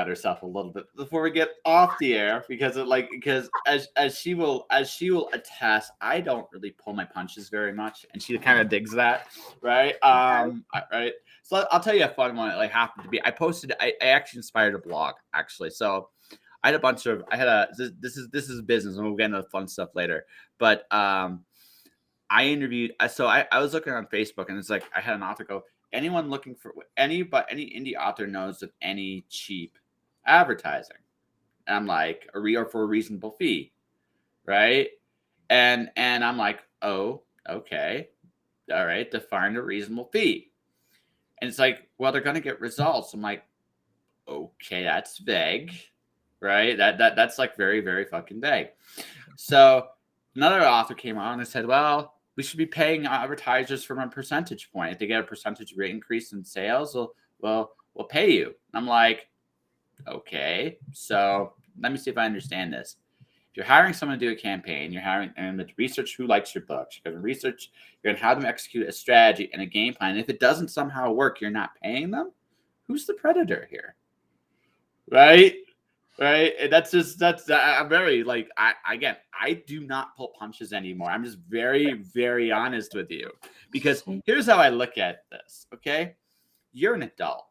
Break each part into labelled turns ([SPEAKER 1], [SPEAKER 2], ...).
[SPEAKER 1] about herself a little bit before we get off the air because as she will attest, I don't really pull my punches very much, and she kind of digs that, right? Right. So I'll tell you a fun one. It like happened to be. I actually inspired a blog actually. So I had a bunch of this is business, and we'll get into the fun stuff later. But I interviewed. I was looking on Facebook, and it's like I had an author go, anyone looking for any indie author knows of any cheap advertising. And I'm like, or for a reasonable fee, right? And I'm like, oh, okay, all right, define a reasonable fee. And it's like, well, they're gonna get results. I'm like, okay, that's vague, right? That's like very, very fucking vague. So another author came on and said, well, we should be paying advertisers from a percentage point. If they get a percentage rate increase in sales, we'll pay you. And I'm like, okay, so let me see if I understand this. If you're hiring someone to do a campaign, you're hiring and to research who likes your books. You're going to research, you're going to have them execute a strategy and a game plan. And if it doesn't somehow work, you're not paying them. Who's the predator here? Right? Right. And I'm very like, I do not pull punches anymore. I'm just very, very honest with you because here's how I look at this. Okay. You're an adult.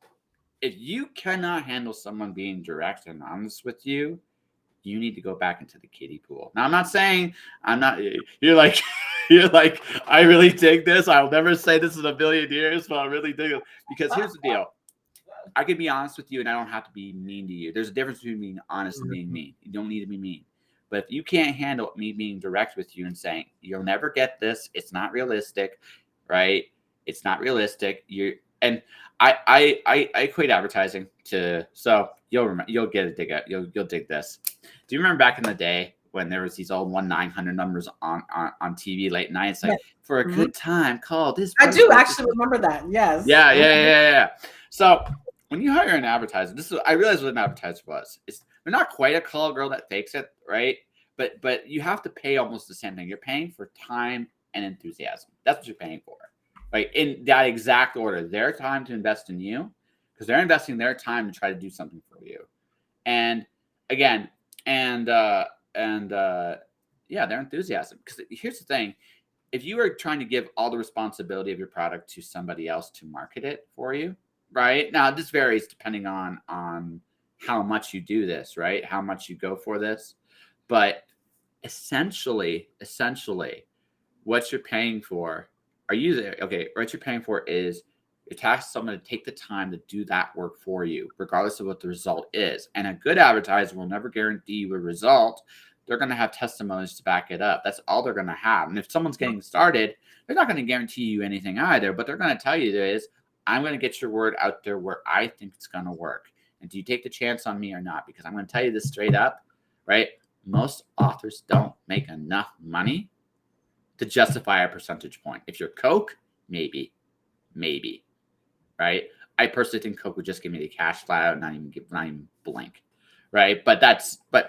[SPEAKER 1] If you cannot handle someone being direct and honest with you, you need to go back into the kiddie pool. Now, I'm not saying you're like, I really dig this. I'll never say this in a billion years, but I really dig it because here's the deal. I can be honest with you and I don't have to be mean to you. There's a difference between being honest and being mean. You don't need to be mean. But if you can't handle me being direct with you and saying, you'll never get this, it's not realistic, right? It's not realistic. I equate advertising to, so you'll get a dig at, you'll dig this. Do you remember back in the day when there was these old 1-900 numbers on TV late night? It's like, for a good time, call this.
[SPEAKER 2] I do actually remember that. Yes.
[SPEAKER 1] Yeah. So when you hire an advertiser, I realized what an advertiser was. They're not quite a call girl that fakes it, right? But you have to pay almost the same thing. You're paying for time and enthusiasm. That's what you're paying for, right? In that exact order, their time to invest in you, because they're investing their time to try to do something for you. And again, their enthusiasm. Because here's the thing. If you are trying to give all the responsibility of your product to somebody else to market it for you, right? Now, this varies depending on how much you do this, right? How much you go for this. But essentially, what you're paying for, what you're paying for is you're tasked someone to take the time to do that work for you, regardless of what the result is. And a good advertiser will never guarantee you a result. They're going to have testimonies to back it up. That's all they're going to have. And if someone's getting started, they're not going to guarantee you anything either, but they're going to tell you is, I'm going to get your word out there where I think it's going to work. And do you take the chance on me or not? Because I'm going to tell you this straight up, right? Most authors don't make enough money to justify a percentage point. If you're Coke, maybe, right? I personally think Coke would just give me the cash flat out, not even blink. Right. But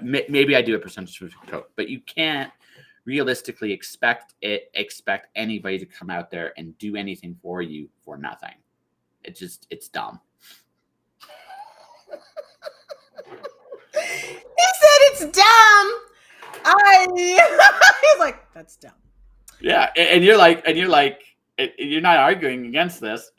[SPEAKER 1] maybe I do a percentage with Coke, but you can't realistically expect anybody to come out there and do anything for you for nothing. It's dumb.
[SPEAKER 2] He said it's dumb. He's like, that's dumb.
[SPEAKER 1] Yeah. And you're like, you're not arguing against this.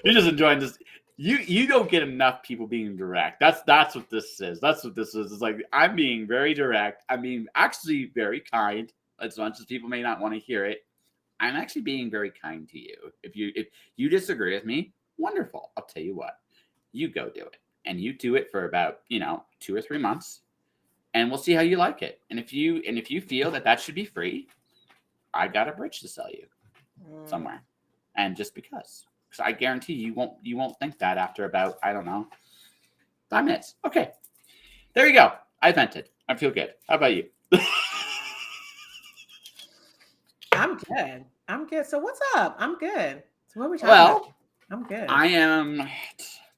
[SPEAKER 1] You're just enjoying this. You don't get enough people being direct. That's what this is. That's what this is. It's like, I'm being very direct. I'm being actually very kind, as much as people may not want to hear it. I'm actually being very kind to you. If you disagree with me, wonderful. I'll tell you what. You go do it. And you do it for about, 2 or 3 months. And we'll see how you like it. And if you feel that should be free, I got a bridge to sell you somewhere. And just because. Because I guarantee you won't think that after about, I don't know, 5 minutes. Okay. There you go. I vented. I feel good. How about you?
[SPEAKER 2] I'm good. So what's up? I'm good. So what are we talking about? I'm good.
[SPEAKER 1] I am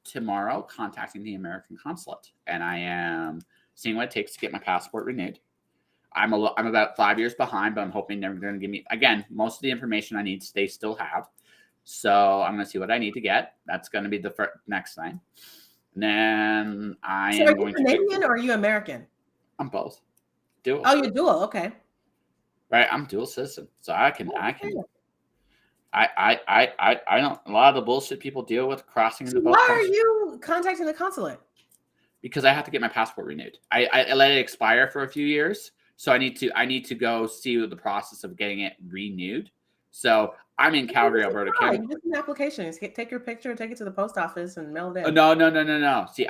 [SPEAKER 1] tomorrow contacting the American consulate, and I am seeing what it takes to get my passport renewed. I'm about 5 years behind, but I'm hoping they're going to give me, again, most of the information I need they still have. So I'm going to see what I need to get. That's going to be the next thing. And then I
[SPEAKER 2] So
[SPEAKER 1] am
[SPEAKER 2] are you
[SPEAKER 1] going to
[SPEAKER 2] Canadian or are you American?
[SPEAKER 1] I'm both. Dual.
[SPEAKER 2] Oh, you're dual. Okay.
[SPEAKER 1] Right? I'm dual citizen. So I can
[SPEAKER 2] Okay.
[SPEAKER 1] I don't a lot of the bullshit people deal with crossing
[SPEAKER 2] So
[SPEAKER 1] into
[SPEAKER 2] why
[SPEAKER 1] both
[SPEAKER 2] are
[SPEAKER 1] countries
[SPEAKER 2] you contacting the consulate?
[SPEAKER 1] because I have to get my passport renewed. I let it expire for a few years. So I need to go see the process of getting it renewed. So I'm in Calgary, Alberta,
[SPEAKER 2] You
[SPEAKER 1] Canada.
[SPEAKER 2] just an application. Just take your picture, take it to the post office, and mail it in.
[SPEAKER 1] No. See,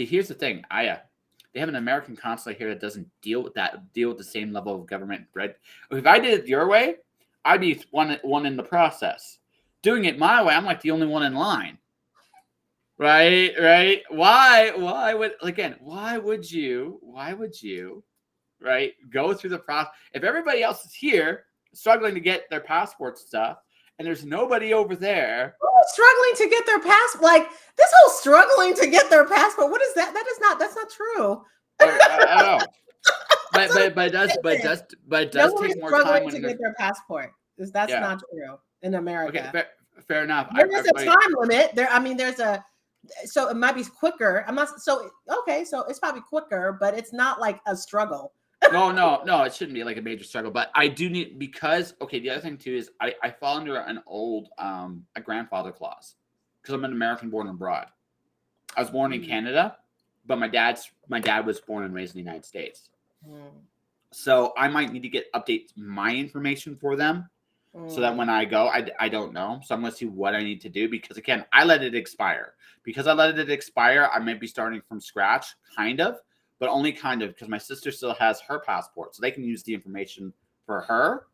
[SPEAKER 1] here's the thing. They have an American consulate here that doesn't deal with the same level of government. Right? If I did it your way, I'd be one in the process. Doing it my way, I'm like the only one in line. Right? Why would you, right, go through the process if everybody else is here struggling to get their passport stuff and there's nobody over there
[SPEAKER 2] Struggling to get their passport, like this whole struggling to get their passport. What is that? That's not true.
[SPEAKER 1] I don't know. But it does take more time
[SPEAKER 2] to
[SPEAKER 1] when
[SPEAKER 2] get their passport. That's
[SPEAKER 1] yeah.
[SPEAKER 2] not true in America.
[SPEAKER 1] Okay, fair enough.
[SPEAKER 2] There is a time limit. There's a so it might be quicker. I'm not so okay, so it's probably quicker, but it's not like a struggle.
[SPEAKER 1] No, it shouldn't be like a major struggle. But I do need because the other thing too is I fall under an old a grandfather clause because I'm an American born abroad. I was born in Canada, but my dad was born and raised in the United States. So I might need to update my information for them so that when I go, I don't know. So I'm going to see what I need to do because, again, I let it expire. Because I let it expire, I might be starting from scratch, kind of, but only kind of because my sister still has her passport. So they can use the information for her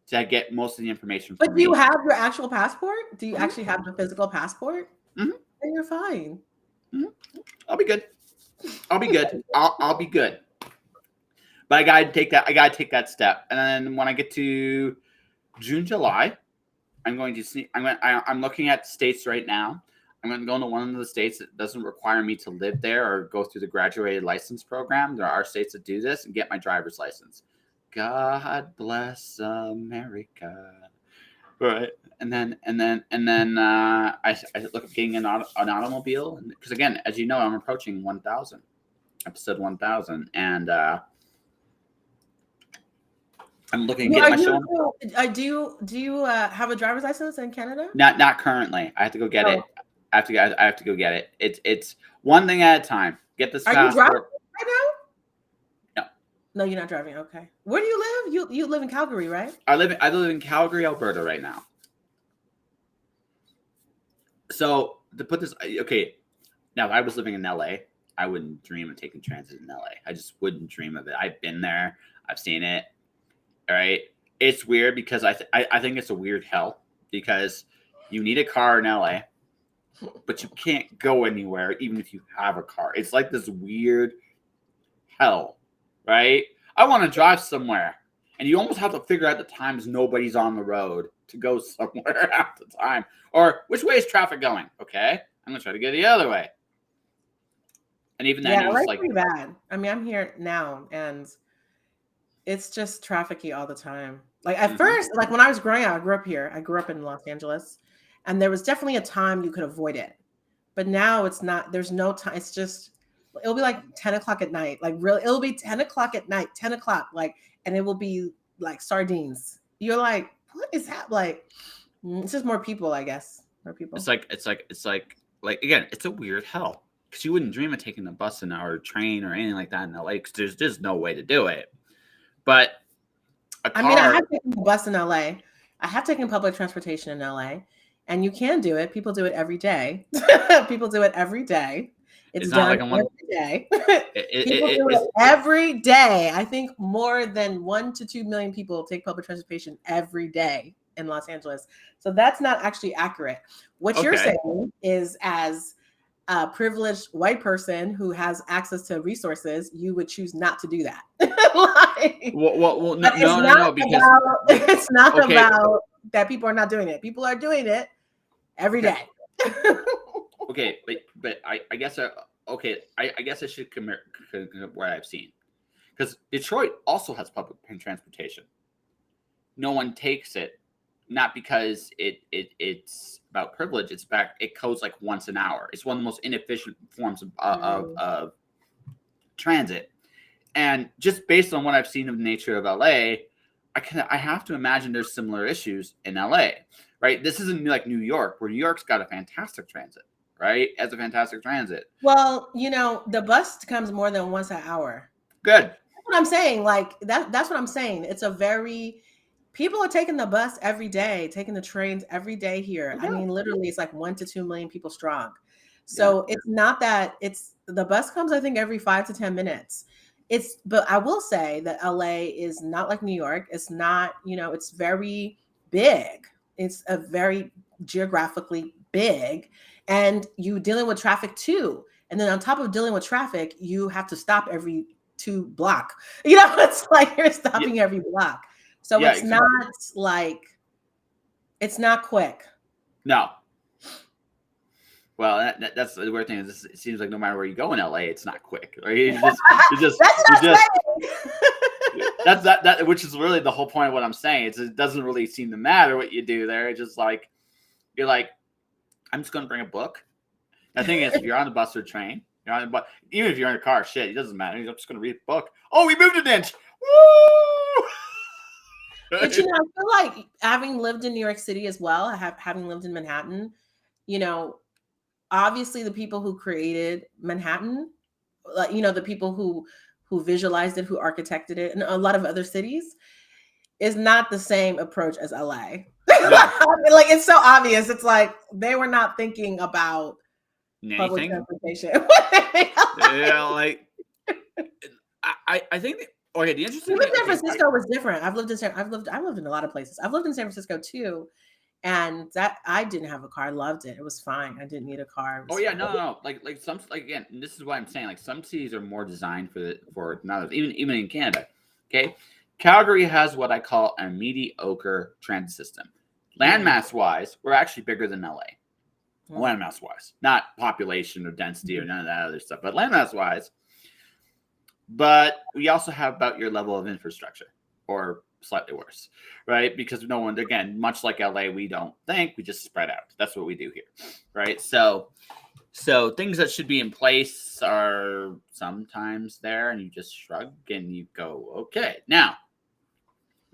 [SPEAKER 1] to get most of the information from me.
[SPEAKER 2] But do you have your actual passport? Do you actually have the physical passport?
[SPEAKER 1] Mm-hmm.
[SPEAKER 2] Then you're fine.
[SPEAKER 1] Mm-hmm. I'll be good. I'll be good. But I gotta take that step, and then when I get to June, July, I'm going to see. I'm looking at states right now. I'm going to go into one of the states that doesn't require me to live there or go through the graduated license program. There are states that do this and get my driver's license. God bless America. Right, and then I look at getting an automobile because again, as you know, I'm approaching 1,000, episode 1,000, and I'm looking at getting my show.
[SPEAKER 2] Do you have a driver's license in Canada?
[SPEAKER 1] Not currently. I have to go get it. I have to go get it. It's one thing at a time. Get this passport.
[SPEAKER 2] Are you driving right
[SPEAKER 1] now?
[SPEAKER 2] No, you're not driving. Okay. Where do you live? You live in Calgary, right?
[SPEAKER 1] I live in Calgary, Alberta right now. So to put this, okay, now if I was living in LA, I wouldn't dream of taking transit in LA. I just wouldn't dream of it. I've been there. I've seen it. All right. It's weird because I think it's a weird hell because you need a car in LA, but you can't go anywhere even if you have a car. It's like this weird hell, right? I want to drive somewhere, and you almost have to figure out the times nobody's on the road to go somewhere at the time. Or which way is traffic going? Okay, I'm gonna try to go the other way. And even then,
[SPEAKER 2] it's like pretty bad. I mean, I'm here now, and it's just trafficy all the time. Like at first, like when I was growing up, I grew up here. I grew up in Los Angeles, and there was definitely a time you could avoid it. But now it's not. There's no time. It's just it'll be like 10 o'clock at night. Like really, it'll be 10 o'clock at night, 10 o'clock, like, and it will be like sardines. You're like, what is that? Like, it's just more people, I guess. More people.
[SPEAKER 1] It's like again, it's a weird hell because you wouldn't dream of taking the bus or train or anything like that in LA because there's just no way to do it. But
[SPEAKER 2] I mean, I have taken the bus in LA. I have taken public transportation in LA, and you can do it. People do it every day. People do it every day. It's done every day. People do it every day. I think more than 1 to 2 million people take public transportation every day in Los Angeles. So that's not actually accurate. What you're saying is, as a privileged white person who has access to resources, you would choose not to do that.
[SPEAKER 1] No, because
[SPEAKER 2] it's not about that people are not doing it. People are doing it every day.
[SPEAKER 1] Okay, but I guess I guess I should compare what I've seen because Detroit also has public transportation. No one takes it. not because it's about privilege. It's about it goes like once an hour. It's one of the most inefficient forms of transit. And just based on what I've seen of the nature of LA, I have to imagine there's similar issues in LA, right? This isn't like New York, where New York's got a fantastic transit, right? Has a fantastic transit.
[SPEAKER 2] Well, the bus comes more than once an hour.
[SPEAKER 1] Good.
[SPEAKER 2] That's what I'm saying. Like that's what I'm saying. It's a very people are taking the bus every day, taking the trains every day here.
[SPEAKER 1] Yeah.
[SPEAKER 2] I mean, literally, it's like 1 to 2 million people strong. So it's not that the bus comes, I think, every 5 to 10 minutes. But I will say that LA is not like New York. It's not, it's very big. It's a very geographically big, and you dealing with traffic too. And then on top of dealing with traffic, you have to stop every 2 block. It's like you're stopping every block. So it's not like, it's not quick.
[SPEAKER 1] No. Well, that's the weird thing is it seems like no matter where you go in LA, it's not quick. Right? That's that which is really the whole point of what I'm saying. It doesn't really seem to matter what you do there. It's just like you're like, I'm just going to bring a book. The thing is, if you're on the bus or train, you're on the bus, even if you're in a car, shit, it doesn't matter. I'm just going to read a book. Oh, we moved an inch. Woo!
[SPEAKER 2] But I feel like having lived in New York City as well, having lived in Manhattan, obviously the people who created Manhattan, like, the people who visualized it, who architected it, and a lot of other cities, is not the same approach as LA. Yeah. Like, it's so obvious. It's like they were not thinking about public transportation.
[SPEAKER 1] Yeah, like I think the interesting thing,
[SPEAKER 2] San Francisco was different. I've lived in a lot of places. I've lived in San Francisco too. And that I didn't have a car. I loved it. It was fine. I didn't need a car.
[SPEAKER 1] Oh yeah, no. Like some, like, again, this is what I'm saying. Like some cities are more designed for others. Even in Canada. Okay, Calgary has what I call a mediocre transit system. Landmass wise, we're actually bigger than LA. Landmass wise, not population or density or none of that other stuff, but landmass wise. But we also have about your level of infrastructure, or slightly worse, right? Because no one, again, much like LA, we don't think, we just spread out. That's what we do here, right? So things that should be in place are sometimes there, and you just shrug and you go, okay. Now,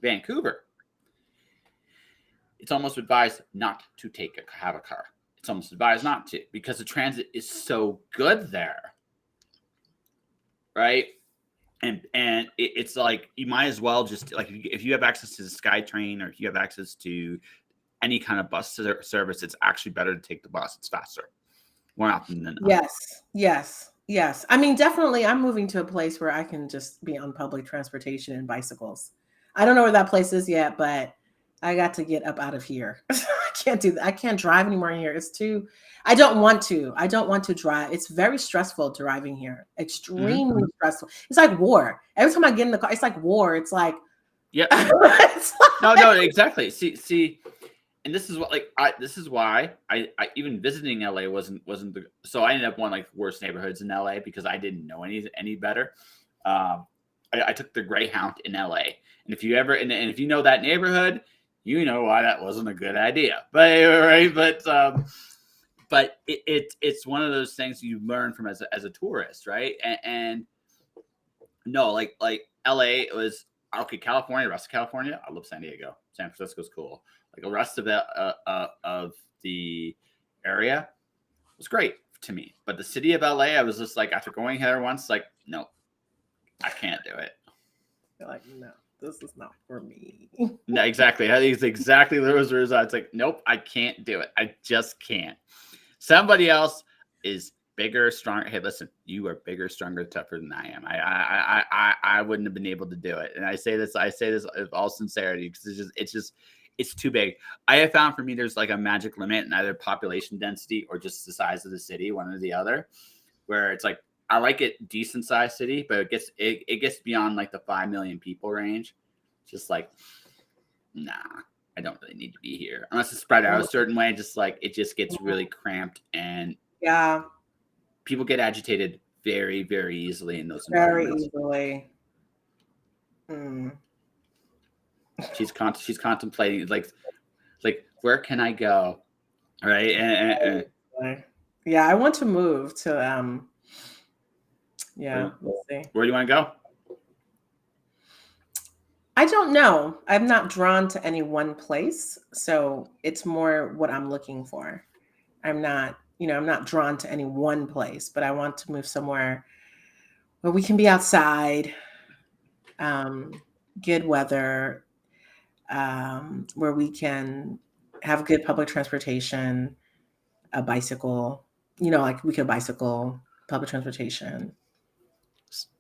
[SPEAKER 1] Vancouver, it's almost advised not to have a car. It's almost advised not to, because the transit is so good there, right? And it's like you might as well just, like, if you have access to the SkyTrain, or if you have access to any kind of bus service, it's actually better to take the bus. It's faster, more often than not.
[SPEAKER 2] Yes. I mean, definitely, I'm moving to a place where I can just be on public transportation and bicycles. I don't know where that place is yet, but I got to get up out of here. I can't do that. I can't drive anymore here. It's too. I don't want to drive. It's very stressful driving here. Extremely stressful. It's like war. Every time I get in the car, it's like war. It's like,
[SPEAKER 1] no, exactly. See, and this is what, like, this is why I even visiting LA wasn't the, so I ended up one, like, worst neighborhoods in LA because I didn't know any better. I took the Greyhound in LA, and if you ever and if you know that neighborhood, you know why that wasn't a good idea. But it's one of those things you learn from as a tourist, right? And no, like LA was okay. California, rest of California, I love San Diego. San Francisco's cool. Like the rest of the area was great to me. But the city of LA, I was just like, after going there once, like, no, I can't do it.
[SPEAKER 2] You're like, no, this is not for me.
[SPEAKER 1] No, exactly. I think it's exactly those results. It's like, nope, I can't do it. I just can't. Somebody else is bigger, stronger. Hey, listen, you are bigger, stronger, tougher than I am. I wouldn't have been able to do it. And I say this with all sincerity, because it's too big. I have found for me, there's like a magic limit in either population density or just the size of the city, one or the other, where it's like, I like it decent sized city, but it gets beyond like the 5 million people range. Just like, nah, I don't really need to be here unless it's spread out a certain way. Just like, it just gets really cramped, and people get agitated very, very easily in those environments.
[SPEAKER 2] Very easily.
[SPEAKER 1] She's contemplating, like, Where can I go? Right.
[SPEAKER 2] Yeah, I want to move to yeah, we'll see.
[SPEAKER 1] Where do you want to go?
[SPEAKER 2] I don't know. I'm not drawn to any one place, so it's more what I'm looking for. I'm not drawn to any one place, but I want to move somewhere where we can be outside, good weather, where we can have good public transportation, a bicycle, like we could bicycle, public transportation.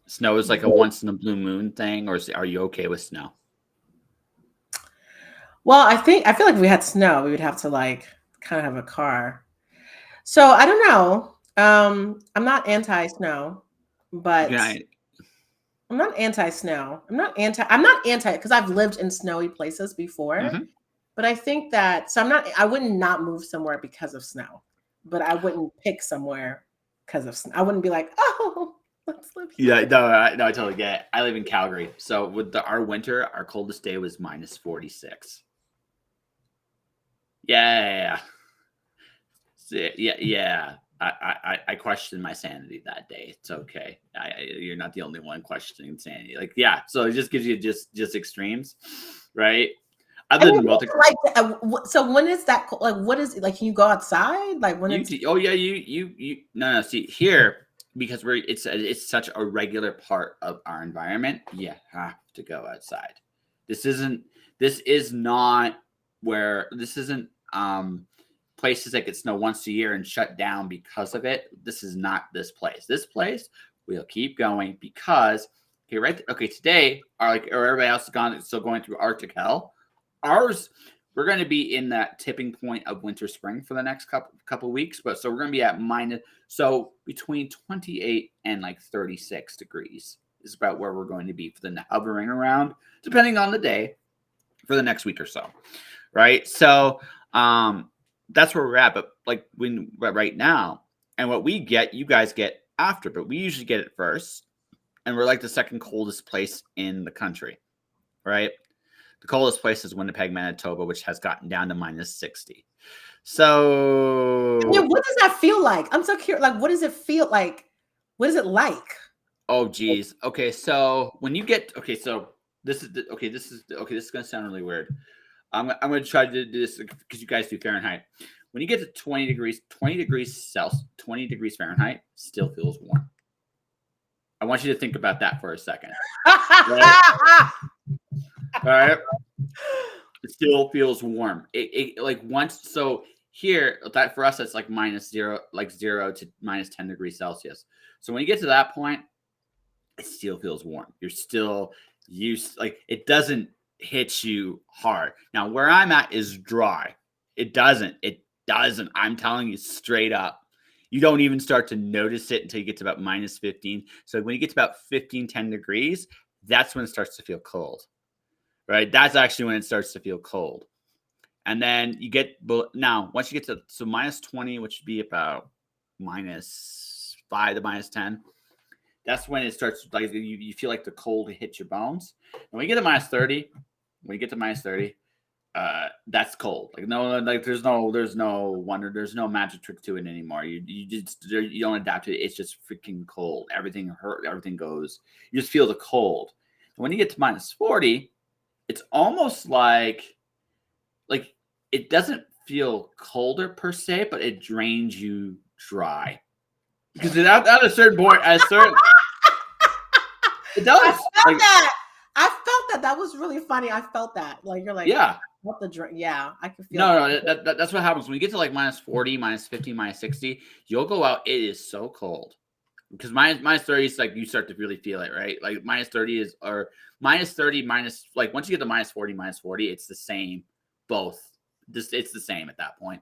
[SPEAKER 1] Snow is like a once in a blue moon thing, or are you okay with snow?
[SPEAKER 2] Well, I feel like if we had snow, we would have to like kind of have a car. So I don't know. I'm not anti-snow, but I'm not anti-snow. I'm not anti because I've lived in snowy places before.
[SPEAKER 1] Mm-hmm.
[SPEAKER 2] But I think that I wouldn't not move somewhere because of snow, but I wouldn't pick somewhere because of snow. I wouldn't be like, oh, let's live here.
[SPEAKER 1] Yeah, no, I totally get it. I live in Calgary. So with our winter, our coldest day was -46. Yeah. Yeah. I questioned my sanity that day. It's okay. You're not the only one questioning sanity. Like, yeah. So it just gives you just extremes, right? Other than both.
[SPEAKER 2] So when is that? Like, what is it? Like, can you go outside? Like when it's?
[SPEAKER 1] Oh yeah, you. No. See here, because it's such a regular part of our environment. You have to go outside. This isn't places that get snow once a year and shut down because of it. This is not this place. This place will keep going because today everybody else is still going through Arctic hell. Ours, we're going to be in that tipping point of winter spring for the next couple weeks, but so we're going to be at between 28 and like 36 degrees is about where we're going to be for the hovering around, depending on the day, for the next week or so, right? So that's where we're at. But right now, and what we get, you guys get after, but we usually get it first, and we're like the second coldest place in the country, right? The coldest place is Winnipeg, Manitoba, which has gotten down to -60. So,
[SPEAKER 2] what does that feel like? I'm so curious. Like, what does it feel like? What is it like?
[SPEAKER 1] Oh, geez. Okay, so when you get so this is this is gonna sound really weird. I'm gonna try to do this because you guys do Fahrenheit. When you get to 20 degrees Celsius, 20 degrees Fahrenheit, still feels warm. I want you to think about that for a second. Right? All right. It still feels warm. It like once. So here, that for us, that's like -0, like 0 to -10 degrees Celsius. So when you get to that point, it still feels warm. You're still used, like it doesn't hit you hard. Now where I'm at is dry. It doesn't. I'm telling you straight up. You don't even start to notice it until you get to about -15. So when you get to about 15, 10 degrees, that's when it starts to feel cold. Right? That's actually when it starts to feel cold. And then you get once you get to -20, which would be about -5 to -10, that's when it starts, like you feel like the cold hits your bones. And when you get to -30, that's cold. Like there's no wonder, there's no magic trick to it anymore. You don't adapt to it. It's just freaking cold. Everything hurt. Everything goes. You just feel the cold. And when you get to -40, it's almost like it doesn't feel colder per se, but it drains you dry. Because at a certain point, it does.
[SPEAKER 2] I felt that. That was really funny. I felt that. Like you're like,
[SPEAKER 1] yeah.
[SPEAKER 2] What the drink? Yeah, I can feel.
[SPEAKER 1] No, that's what happens when you get to like -40, -50, -60. You'll go out. It is so cold. Because -30 is like you start to really feel it, right? Like -30 is, or -30 like once you get to -40, it's the same. Both, it's the same at that point.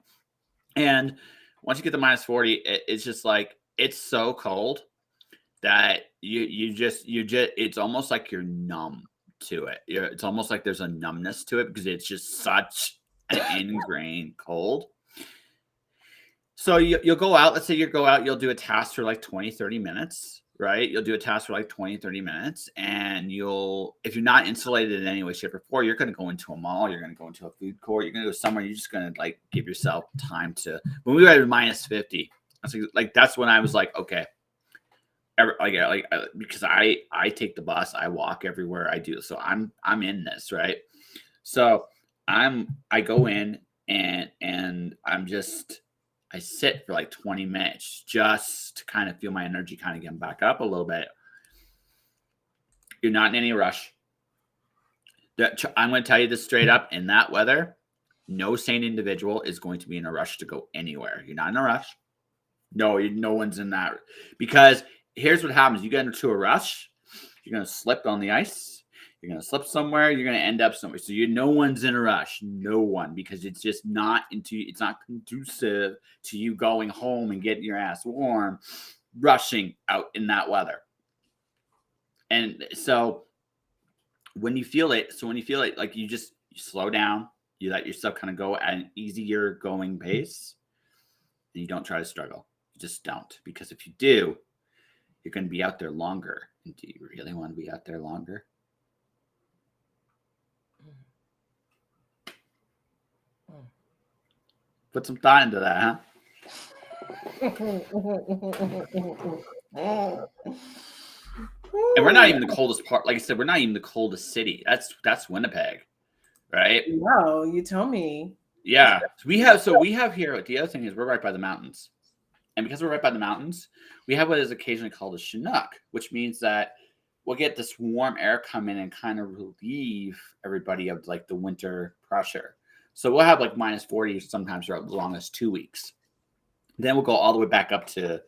[SPEAKER 1] And once you get to -40, it's just like it's so cold that you just it's almost like you're numb to it. It's almost like there's a numbness to it because it's just such an ingrained cold. So you'll go out, let's say you'll do a task for like 20, 30 minutes, right? You'll do a task for like 20, 30 minutes, and if you're not insulated in any way, shape, or form, you're going to go into a mall, you're going to go into a food court, you're going to go somewhere, you're just going to like give yourself time to. When we were at minus 50, that's when I was like, okay, because I take the bus, I walk everywhere I do, so I'm in this, right? So I go in and I sit for like 20 minutes just to kind of feel my energy kind of getting back up a little bit. You're not in any rush. I'm going to tell you this straight up. In that weather, no sane individual is going to be in a rush to go anywhere. You're not in a rush. No one's in that. Because here's what happens. You get into a rush, you're going to slip on the ice. You're going to slip somewhere. You're going to end up somewhere. So no one's in a rush. No one, because it's just it's not conducive to you going home and getting your ass warm, rushing out in that weather. And so when you feel it, like you slow down, you let yourself kind of go at an easier going pace, and you don't try to struggle. You just don't, because if you do, you're going to be out there longer. And do you really want to be out there longer? Put some thought into that, huh? And we're not even the coldest part. Like I said, we're not even the coldest city. That's Winnipeg, right?
[SPEAKER 2] No, you told me.
[SPEAKER 1] Yeah, we have here. The other thing is we're right by the mountains, and because we're right by the mountains, we have what is occasionally called a Chinook, which means that we'll get this warm air come in and kind of relieve everybody of like the winter pressure. So we'll have like minus 40 sometimes for as long as 2 weeks. Then we'll go all the way back up to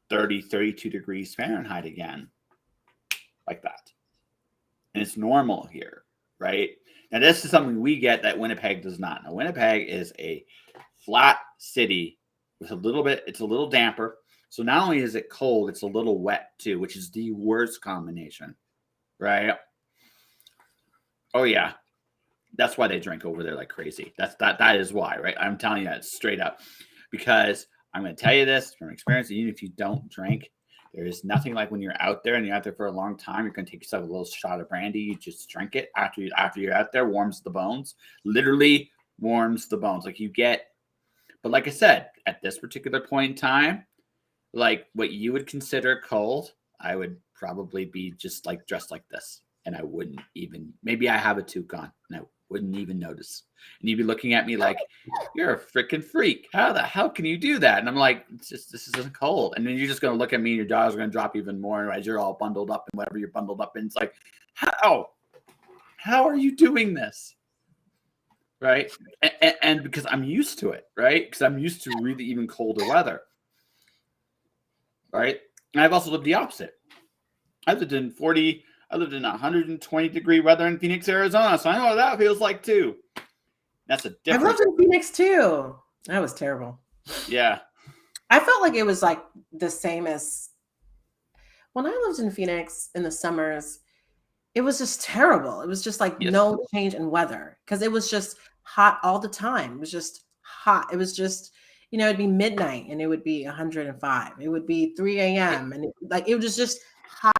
[SPEAKER 1] 30, 32 degrees Fahrenheit again, like that. And it's normal here, right? Now, this is something we get that Winnipeg does not. Now, Winnipeg is a flat city with it's a little damper. So not only is it cold, it's a little wet too, which is the worst combination, right? Oh, yeah. That's why they drink over there like crazy. That is why, right? I'm telling you that straight up, because I'm going to tell you this from experience. Even if you don't drink, there is nothing like when you're out there and you're out there for a long time. You're going to take yourself a little shot of brandy. You just drink it after you're out there. Warms the bones. Literally warms the bones. Like you get. But like I said, at this particular point in time, like what you would consider cold, I would probably be just like dressed like this, and I wouldn't even. Maybe I have a toque on, and I wouldn't even notice. And you'd be looking at me like, you're a freaking freak. How the hell can you do that? And I'm like, this isn't cold. And then you're just going to look at me and your jaws are going to drop even more as you're all bundled up and whatever you're bundled up in. It's like, how are you doing this? Right. And because I'm used to it, right? Because I'm used to really even colder weather. Right. And I've also lived the opposite. I lived in 120 degree weather in Phoenix, Arizona. So I know what that feels like too. That's a different.
[SPEAKER 2] I've lived in Phoenix too. That was terrible.
[SPEAKER 1] Yeah.
[SPEAKER 2] I felt like it was like the same as when I lived in Phoenix in the summers. It was just terrible. It was just like no change in weather because it was just hot all the time. It was just hot. It was just, it'd be midnight and it would be 105. It would be 3 a.m. and it was just hot.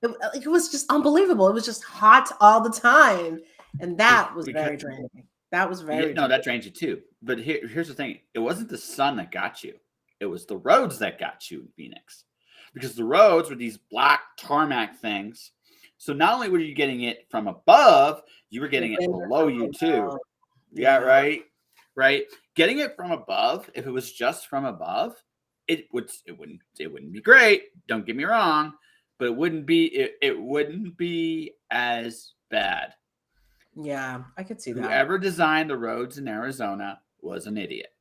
[SPEAKER 2] It was just unbelievable. It was just hot all the time. And that was very draining. That was very draining.
[SPEAKER 1] No, that drains you too. But here's the thing. It wasn't the sun that got you. It was the roads that got you in Phoenix. Because the roads were these black tarmac things. So not only were you getting it from above, you were getting it below you too. Yeah, right. Right. Getting it from above, if it was just from above, it wouldn't be great. Don't get me wrong, but it wouldn't be as bad.
[SPEAKER 2] Yeah, I could see that.
[SPEAKER 1] Whoever designed the roads in Arizona was an idiot.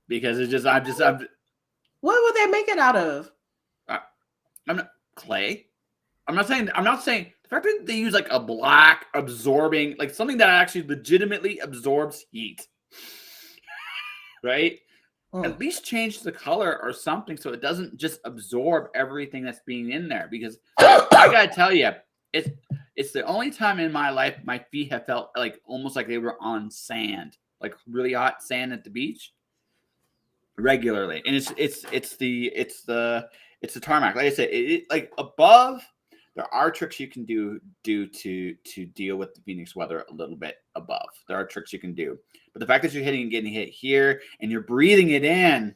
[SPEAKER 1] Because it's just
[SPEAKER 2] what would they make it out of?
[SPEAKER 1] I'm not clay. I'm not saying the fact that they use like a black absorbing, like something that actually legitimately absorbs heat, right? At least change the color or something so it doesn't just absorb everything that's being in there. Because I gotta tell you, it's the only time in my life my feet have felt like almost like they were on sand, like really hot sand at the beach. regularly, and it's the tarmac. Like I said, like above, there are tricks you can do to deal with the Phoenix weather a little bit above. There are tricks you can do, but the fact that you're hitting and getting hit here, and you're breathing it in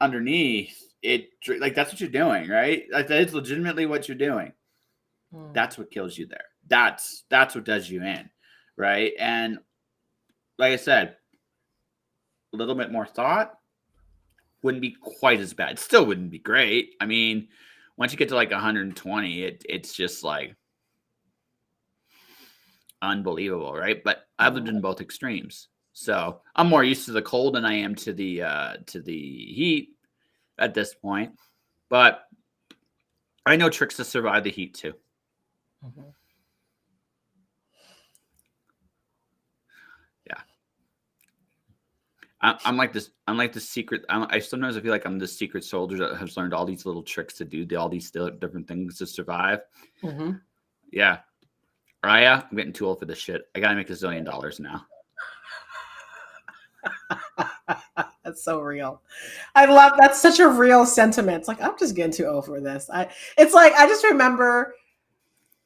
[SPEAKER 1] underneath it, like that's what you're doing, right? Like that is legitimately what you're doing. That's what kills you there. That's what does you in, right? And like I said, a little bit more thought wouldn't be quite as bad. It still wouldn't be great. I mean, once you get to like 120, it's just like unbelievable, right? But I've lived in both extremes, so I'm more used to the cold than I am to the heat at this point. But I know tricks to survive the heat too.
[SPEAKER 2] Mm-hmm.
[SPEAKER 1] I'm like this. I'm like the secret. I sometimes I feel like I'm the secret soldier that has learned all these little tricks to do all these different things to survive.
[SPEAKER 2] Mm-hmm.
[SPEAKER 1] Yeah, Raya, I'm getting too old for this shit. I gotta make $1 zillion now.
[SPEAKER 2] That's so real. I love that's such a real sentiment. It's like I'm just getting too old for this. It's like I just remember,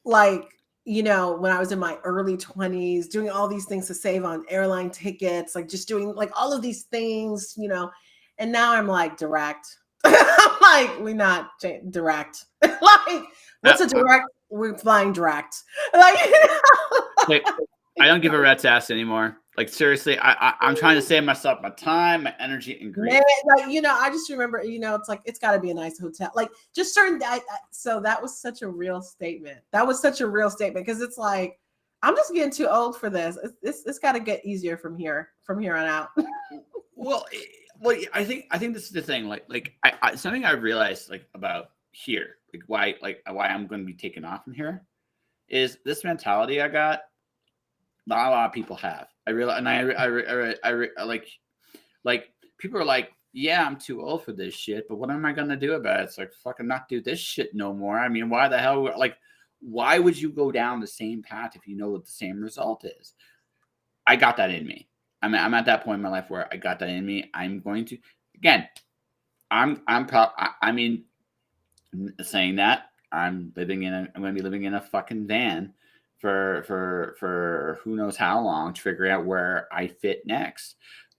[SPEAKER 2] like, you know, when I was in my early 20s, doing all these things to save on airline tickets, like just doing like all of these things, you know, and now I'm like direct. I'm like, we're not direct. Like, what's a direct? We're flying direct. Like,
[SPEAKER 1] like, I don't give a rat's ass anymore. Like seriously, I'm trying to save myself my time, my energy, and grief.
[SPEAKER 2] Man, like, you know, I just remember, you know, it's like it's got to be a nice hotel, like just certain. So that was such a real statement. That was such a real statement because it's like I'm just getting too old for this. It's got to get easier from here on out.
[SPEAKER 1] well, I think this is the thing. Like something I realized like about here, like why I'm going to be taken off from here, is this mentality I got. Not a lot of people have. I realize, and I like people are like, yeah, I'm too old for this shit, but what am I gonna do about it? It's like fucking not do this shit no more. I mean, why the hell? Like, why would you go down the same path if you know what the same result is? I got that in me. I'm at that point in my life where I got that in me. I'm going to again. I'm proud. I mean, saying that I'm going to be living in a fucking van for who knows how long to figure out where I fit next.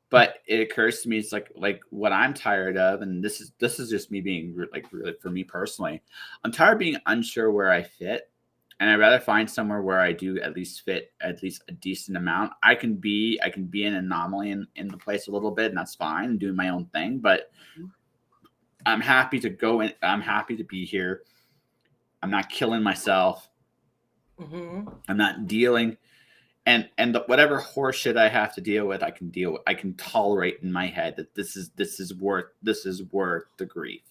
[SPEAKER 1] But it occurs to me, it's like what I'm tired of, and this is just me being like really for me personally, I'm tired of being unsure where I fit, and I'd rather find somewhere where I do at least fit at least a decent amount. I can be an anomaly in the place a little bit, and that's fine, doing my own thing. But I'm happy to go in. I'm happy to be here. I'm not killing myself.
[SPEAKER 2] Mm-hmm.
[SPEAKER 1] I'm not dealing, and whatever horseshit I have to deal with, I can deal with. I can tolerate in my head that this is worth the grief,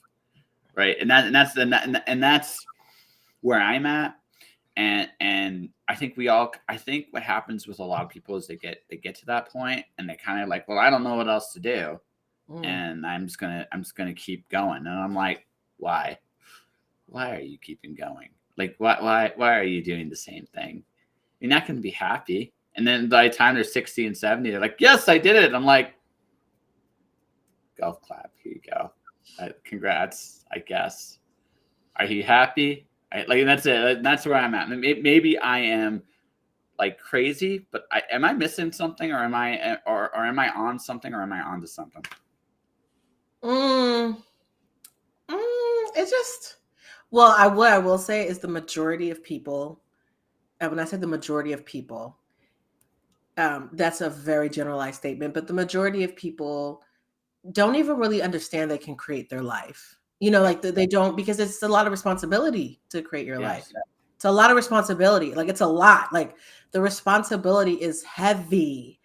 [SPEAKER 1] right? And that's where I'm at, and I think what happens with a lot of people is they get to that point and they kind of like, well, I don't know what else to do, and I'm just gonna keep going, and I'm like, why are you keeping going? Like, why are you doing the same thing? You're not going to be happy. And then by the time they're 60 and 70, they're like, yes, I did it. I'm like, golf clap. Here you go. Congrats, I guess. Are you happy? That's it. That's where I'm at. Maybe I am like crazy, but am I missing something, or am I on something, or am I onto something?
[SPEAKER 2] It's just, well, what I will say is the majority of people, and when I say the majority of people, that's a very generalized statement, but the majority of people don't even really understand they can create their life. You know, like they don't, because it's a lot of responsibility to create your life. It's a lot of responsibility. Like it's a lot. Like the responsibility is heavy.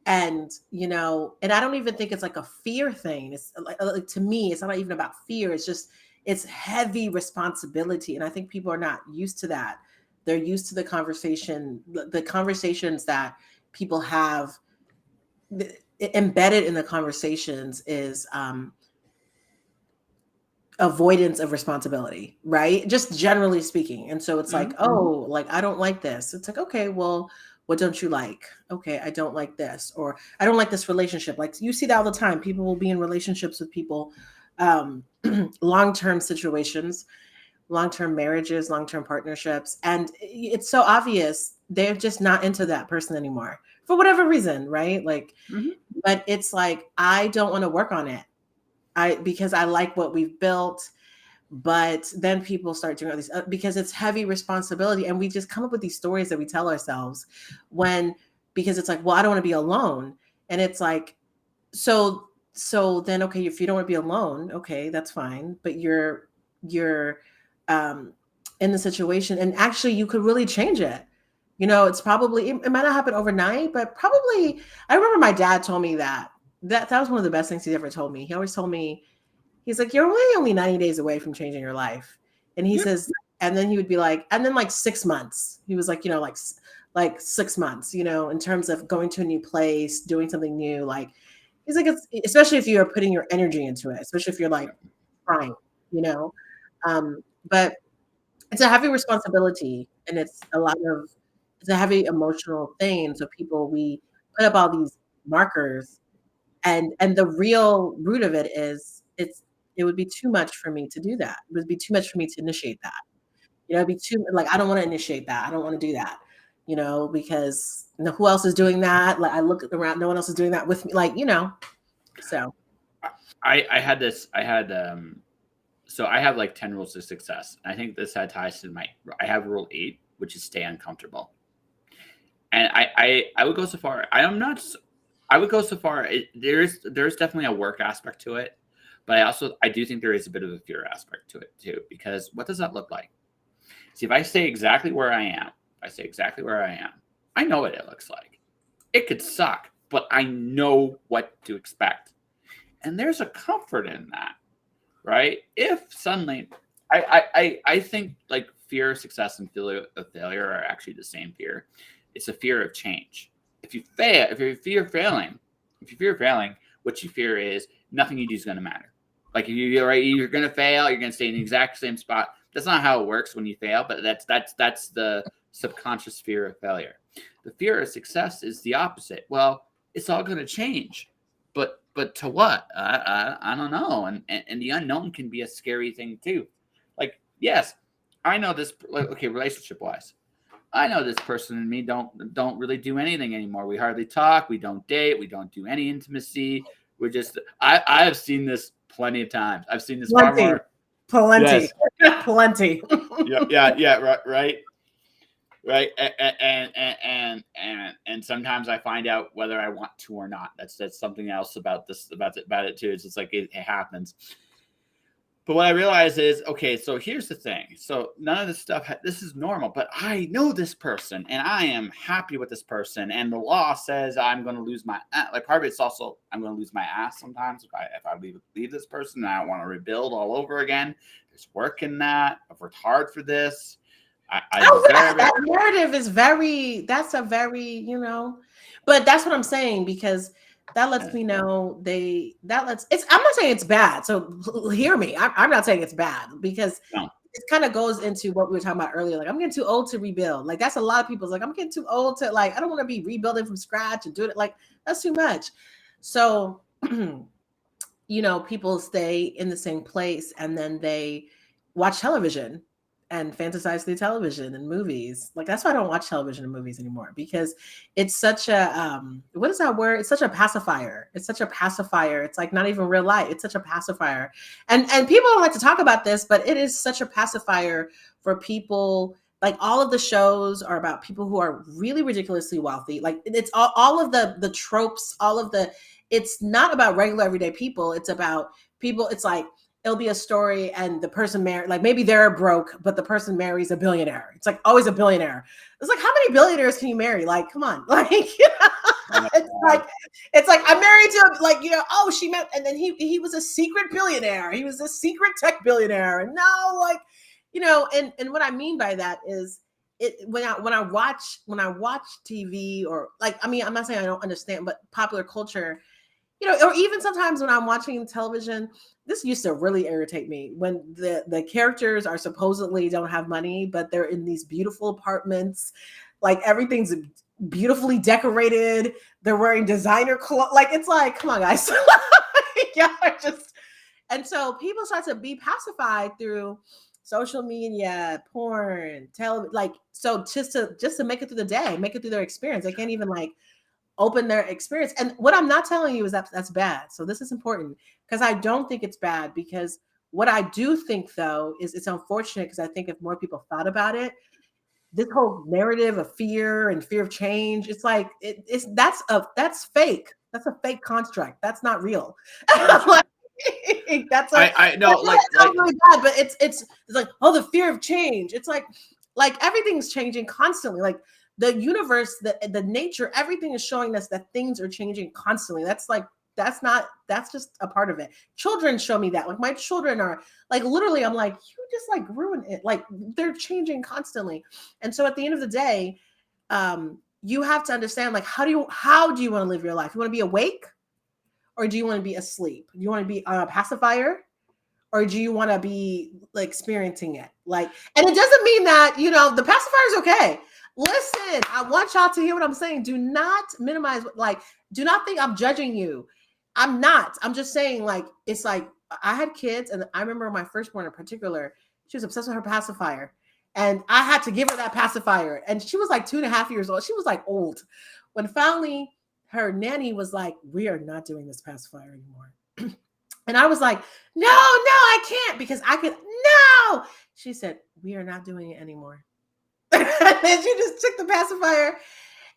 [SPEAKER 2] And, you know, and I don't even think it's like a fear thing. It's like to me, it's not even about fear. It's just, it's heavy responsibility. And I think people are not used to that. They're used to the conversations that people have. Embedded in the conversations is avoidance of responsibility, right? Just generally speaking. And so it's like, oh, like, I don't like this. It's like, okay, well, What don't you like? Okay, I don't like this, or I don't like this relationship. Like you see that all the time. People will be in relationships with people, long-term situations, long-term marriages, long-term partnerships, and it's so obvious they're just not into that person anymore for whatever reason, right? Like, but it's like I don't want to work on it. Because I like what we've built, but then people start doing all these because it's heavy responsibility, and we just come up with these stories that we tell ourselves because it's like, well, I don't want to be alone, and it's like, so then okay, if you don't want to be alone, okay, that's fine, but you're um in the situation, and actually you could really change it. It's probably, it might not happen overnight, but probably. I remember my dad told me that was one of the best things he ever told me. He always told me, he's like, you're only 90 days away from changing your life. And he says, and then he would be like, and then like 6 months. He was like, like 6 months, in terms of going to a new place, doing something new. Like, he's like, especially if you are putting your energy into it, especially if you're like trying, you know. But it's a heavy responsibility, and it's a heavy emotional thing. So we put up all these markers, and the real root of it is it would be too much for me to do that. It would be too much for me to initiate that. It'd be too, like, I don't want to initiate that. I don't want to do that. Because who else is doing that? Like, I look around, no one else is doing that with me. Like, so
[SPEAKER 1] So I have like 10 rules of success. I think this ties to I have rule 8, which is stay uncomfortable. And I would go so far. I would go so far. There's definitely a work aspect to it, but I do think there is a bit of a fear aspect to it too, because what does that look like? See, if I stay exactly where I am, I know what it looks like. It could suck, but I know what to expect. And there's a comfort in that, right? If suddenly, I think like fear of success and fear of failure are actually the same fear. It's a fear of change. If you fear failing, what you fear is nothing you do is going to matter. Like you're going to fail, you're going to stay in the exact same spot. That's not how it works when you fail, but that's the subconscious fear of failure. The fear of success is the opposite. Well, it's all going to change, but to what? I don't know. And the unknown can be a scary thing too. Like, yes, I know this. Okay, relationship wise, I know this person and me don't really do anything anymore. We hardly talk. We don't date. We don't do any intimacy. We're just. I have seen this plenty of times. I've seen this far more.
[SPEAKER 2] Plenty. Yes. Plenty.
[SPEAKER 1] Yeah. Right. And sometimes I find out whether I want to or not. That's something else about it too. It's just like it happens. But what I realize is, okay, so here's the thing. So none of this stuff, this is normal, but I know this person and I am happy with this person. And the law says I'm going to lose my, like part of it's also, I'm going to lose my ass sometimes if I leave this person and I don't want to rebuild all over again. There's work in that. I've worked hard for this.
[SPEAKER 2] That narrative is that's a very, but that's what I'm saying, because that lets me know I'm not saying it's bad. So hear me. I'm not saying it's bad, because it kind of goes into what we were talking about earlier. Like, I'm getting too old to rebuild. Like, that's a lot of people's like, I'm getting too old to, like, I don't want to be rebuilding from scratch and do it. Like, that's too much. So, people stay in the same place and then they watch television and fantasize through television and movies. Like, that's why I don't watch television and movies anymore, because it's such a what is that word? It's such a pacifier. It's like not even real life. It's such a pacifier. And people don't like to talk about this, but it is such a pacifier for people. Like, all of the shows are about people who are really ridiculously wealthy. Like, it's all of the tropes, it's not about regular everyday people. It's about people. It's like, it'll be a story and the person married, like maybe they're broke, but the person marries a billionaire. It's like always a billionaire. It's like, how many billionaires can you marry? Like, come on. Like, it's like I'm married to, oh, she met, and then he was a secret billionaire. He was a secret tech billionaire. And now, like, and what I mean by that is when I watch TV, or like, I mean, I'm not saying I don't understand, but popular culture, or even sometimes when I'm watching television, this used to really irritate me when the characters are supposedly don't have money, but they're in these beautiful apartments. Like everything's beautifully decorated. They're wearing designer clothes. Like it's like, come on, guys. Y'all are just. And so people start to be pacified through social media, porn, like so just to make it through the day, make it through their experience. They can't even like open their experience. And what I'm not telling you is that that's bad. So this is important because I don't think it's bad, because what I do think though is it's unfortunate, because I think if more people thought about it, this whole narrative of fear and fear of change, it's like that's fake. That's a fake construct. That's not real. Like,
[SPEAKER 1] I know, like
[SPEAKER 2] really bad, but it's like, oh, the fear of change. It's like everything's changing constantly. Like the universe, the nature, everything is showing us that things are changing constantly. That's just a part of it. Children show me that. Like my children are like, literally, I'm like, you just like ruin it. Like they're changing constantly. And so at the end of the day, you have to understand, like, how do you want to live your life? You want to be awake, or do you want to be asleep? Do you want to be on a pacifier, or do you want to be like experiencing it? Like, and it doesn't mean that, the pacifier is okay. Listen, I want y'all to hear what I'm saying. Do not minimize, like, do not think I'm judging you. I'm not. I'm just saying, like, it's like I had kids, and I remember my firstborn in particular, she was obsessed with her pacifier. And I had to give her that pacifier. And she was like 2.5 years old. She was like old. When finally her nanny was like, we are not doing this pacifier anymore. And I was like, no, I can't, because I could, no. She said, we are not doing it anymore. And then she just took the pacifier.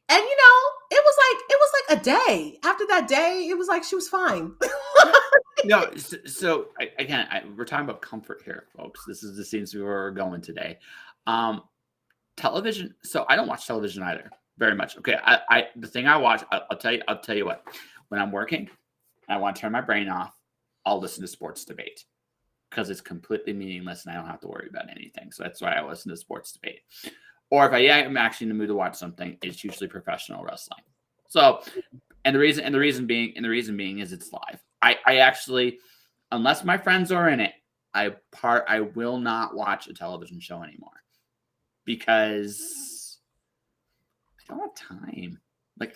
[SPEAKER 2] And it was like a day. After that day, it was like she was fine.
[SPEAKER 1] No, so again, we're talking about comfort here, folks. This seems to be where we're going today. Television. So I don't watch television either very much. Okay, the thing I watch, I'll tell you what. When I'm working, I want to turn my brain off. I'll listen to sports debate because it's completely meaningless and I don't have to worry about anything. So that's why I listen to sports debate. Or if I am actually in the mood to watch something, it's usually professional wrestling. So, and the reason being is it's live. I actually, unless my friends are in it, I will not watch a television show anymore because I don't have time. Like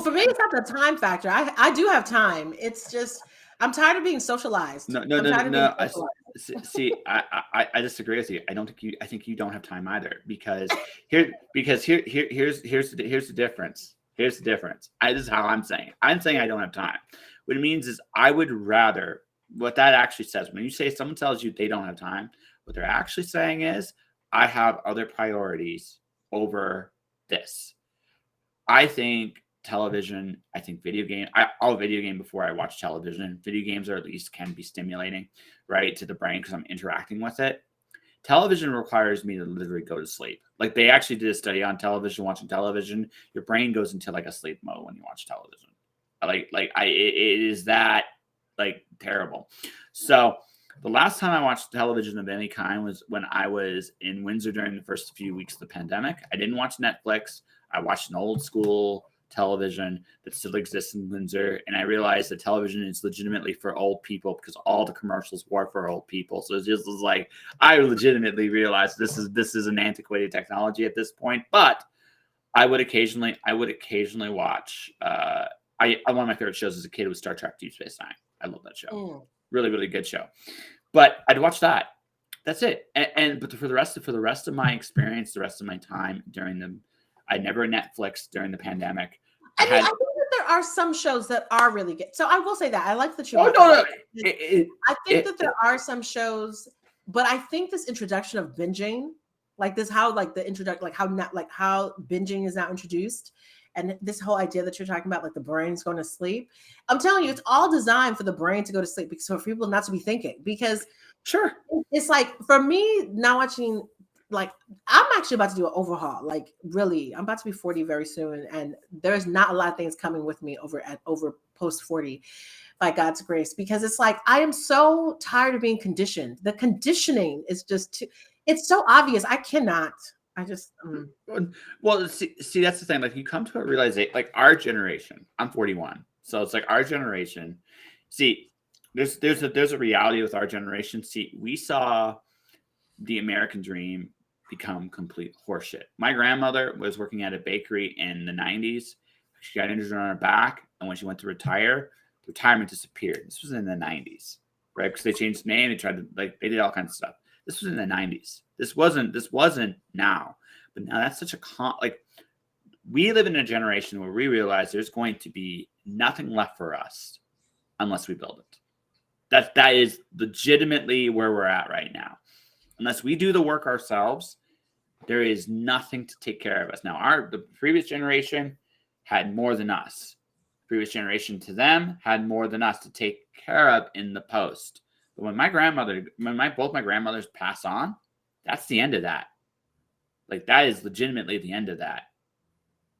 [SPEAKER 2] for me, it's not the time factor. I do have time. It's just I'm tired of being socialized.
[SPEAKER 1] No. See, I disagree with you. I think you don't have time either, because here's the difference. Here's the difference. This is how I'm saying it. I'm saying I don't have time. What it means is I would rather, what that actually says, when you say someone tells you they don't have time, what they're actually saying is I have other priorities over this. I think television, I think video game. I'll video game before I watch television. Video games are at least can be stimulating, right, to the brain because I'm interacting with it. Television requires me to literally go to sleep. Like they actually did a study on television, watching television. Your brain goes into like a sleep mode when you watch television. It is that like terrible. So the last time I watched television of any kind was when I was in Windsor during the first few weeks of the pandemic. I didn't watch Netflix. I watched an old school television that still exists in Windsor, and I realized that television is legitimately for old people because all the commercials were for old people. So it just was like I legitimately realized this is an antiquated technology at this point. But I would occasionally watch. One of my favorite shows as a kid was Star Trek: Deep Space Nine. I love that show. Really, really good show. But I'd watch that. That's it. But for the rest of my experience, the rest of my time I never Netflix during the pandemic.
[SPEAKER 2] I think that there are some shows that are really good. So I will say that I like that you.
[SPEAKER 1] Oh no!
[SPEAKER 2] I think that there are some shows, but I think this introduction of binging, like this, how like the introduction, like how binging is now introduced, and this whole idea that you're talking about, like the brain's going to sleep. I'm telling you, it's all designed for the brain to go to sleep, because for people not to be thinking. Because
[SPEAKER 1] sure,
[SPEAKER 2] it's like for me now watching. Like I'm actually about to do an overhaul. Like really, I'm about to be 40 very soon, and there's not a lot of things coming with me over post 40, by God's grace, because it's like I am so tired of being conditioned. The conditioning is just it's so obvious. I cannot. I just
[SPEAKER 1] well see that's the thing. Like you come to a realization. Like our generation. I'm 41, so it's like our generation. See, there's a reality with our generation. See, we saw the American dream become complete horseshit. My grandmother was working at a bakery in the 90s. She got injured on her back, and when she went to retire, the retirement disappeared. This was in the 90s, right? Because they changed the name, they tried to they did all kinds of stuff. This was in the 90s. This wasn't now. But now that's such a we live in a generation where we realize there's going to be nothing left for us unless we build it. That is legitimately where we're at right now. Unless we do the work ourselves, there is nothing to take care of us. Now, the previous generation had more than us. The previous generation to them had more than us to take care of in the post. But when both my grandmothers pass on, that's the end of that. Like, that is legitimately the end of that.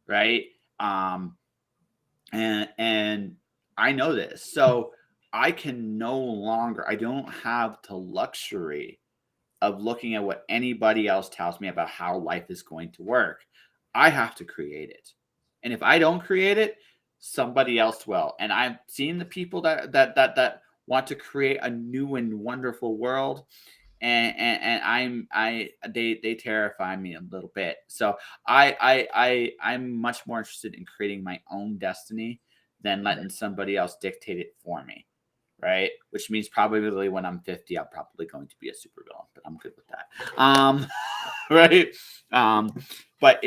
[SPEAKER 1] Right? And I know this. So I don't have the luxury of looking at what anybody else tells me about how life is going to work. I have to create it. And if I don't create it, somebody else will. And I've seen the people that want to create a new and wonderful world. And they terrify me a little bit. So I'm much more interested in creating my own destiny than letting somebody else dictate it for me. Right? Which means probably when I'm 50, I'm probably going to be a supervillain, but I'm good with that. Right? But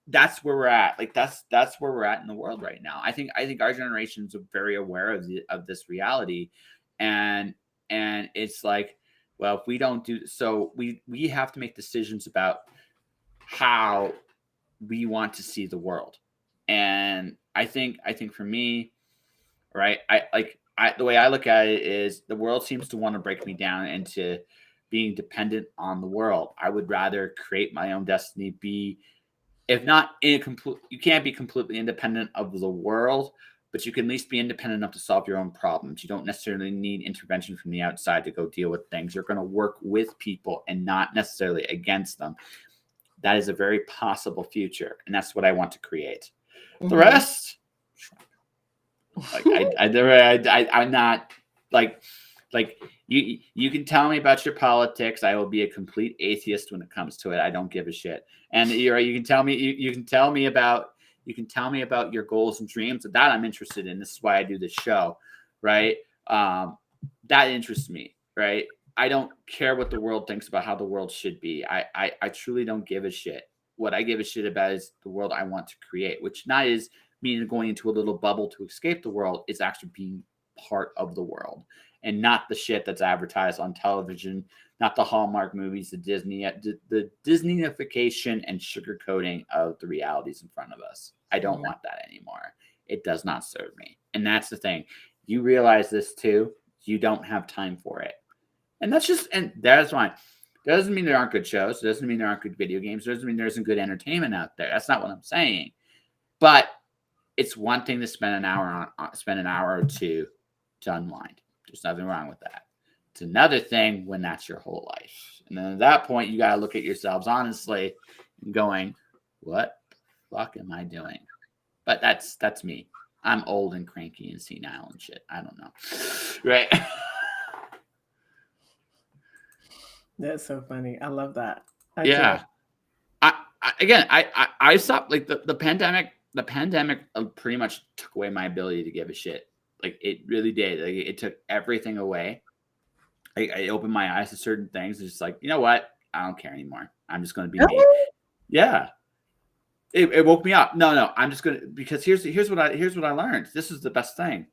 [SPEAKER 1] that's where we're at. Like that's where we're at in the world right now. I think our generations are very aware of this reality, and it's like, well, if we don't do so, we have to make decisions about how we want to see the world. And I think for me, right, the way I look at it is the world seems to want to break me down into being dependent on the world. I would rather create my own destiny, if not you can't be completely independent of the world, but you can at least be independent enough to solve your own problems. You don't necessarily need intervention from the outside to go deal with things. You're going to work with people and not necessarily against them. That is a very possible future, and that's what I want to create. Mm-hmm. The rest, I'm not like you can tell me about your politics. I will be a complete atheist when it comes to it. I don't give a shit. And you can tell me about your goals and dreams. That I'm interested in. This is why I do this show, right? That interests me, right? I don't care what the world thinks about how the world should be. I truly don't give a shit. What I give a shit about is the world I want to create, which not is meaning going into a little bubble to escape the world. It's actually being part of the world and not the shit that's advertised on television, not the Hallmark movies, the Disneyification and sugarcoating of the realities in front of us. I don't want that anymore. It does not serve me. And that's the thing. You realize this too. You don't have time for it. And that's fine. That doesn't mean there aren't good shows. It doesn't mean there aren't good video games. It doesn't mean there isn't good entertainment out there. That's not what I'm saying. But it's one thing to spend an hour or two to unwind. There's nothing wrong with that. It's another thing when that's your whole life. And then at that point, you got to look at yourselves honestly and going, what the fuck am I doing? But that's me. I'm old and cranky and senile and shit. I don't know. Right?
[SPEAKER 2] That's so funny. I love that.
[SPEAKER 1] I stopped like the pandemic. The pandemic pretty much took away my ability to give a shit. Like it really did. Like it took everything away. I opened my eyes to certain things. It's just like, you know what? I don't care anymore. I'm just going to be me. Yeah. It woke me up. No, I'm just going to, because here's what I learned. This is the best thing.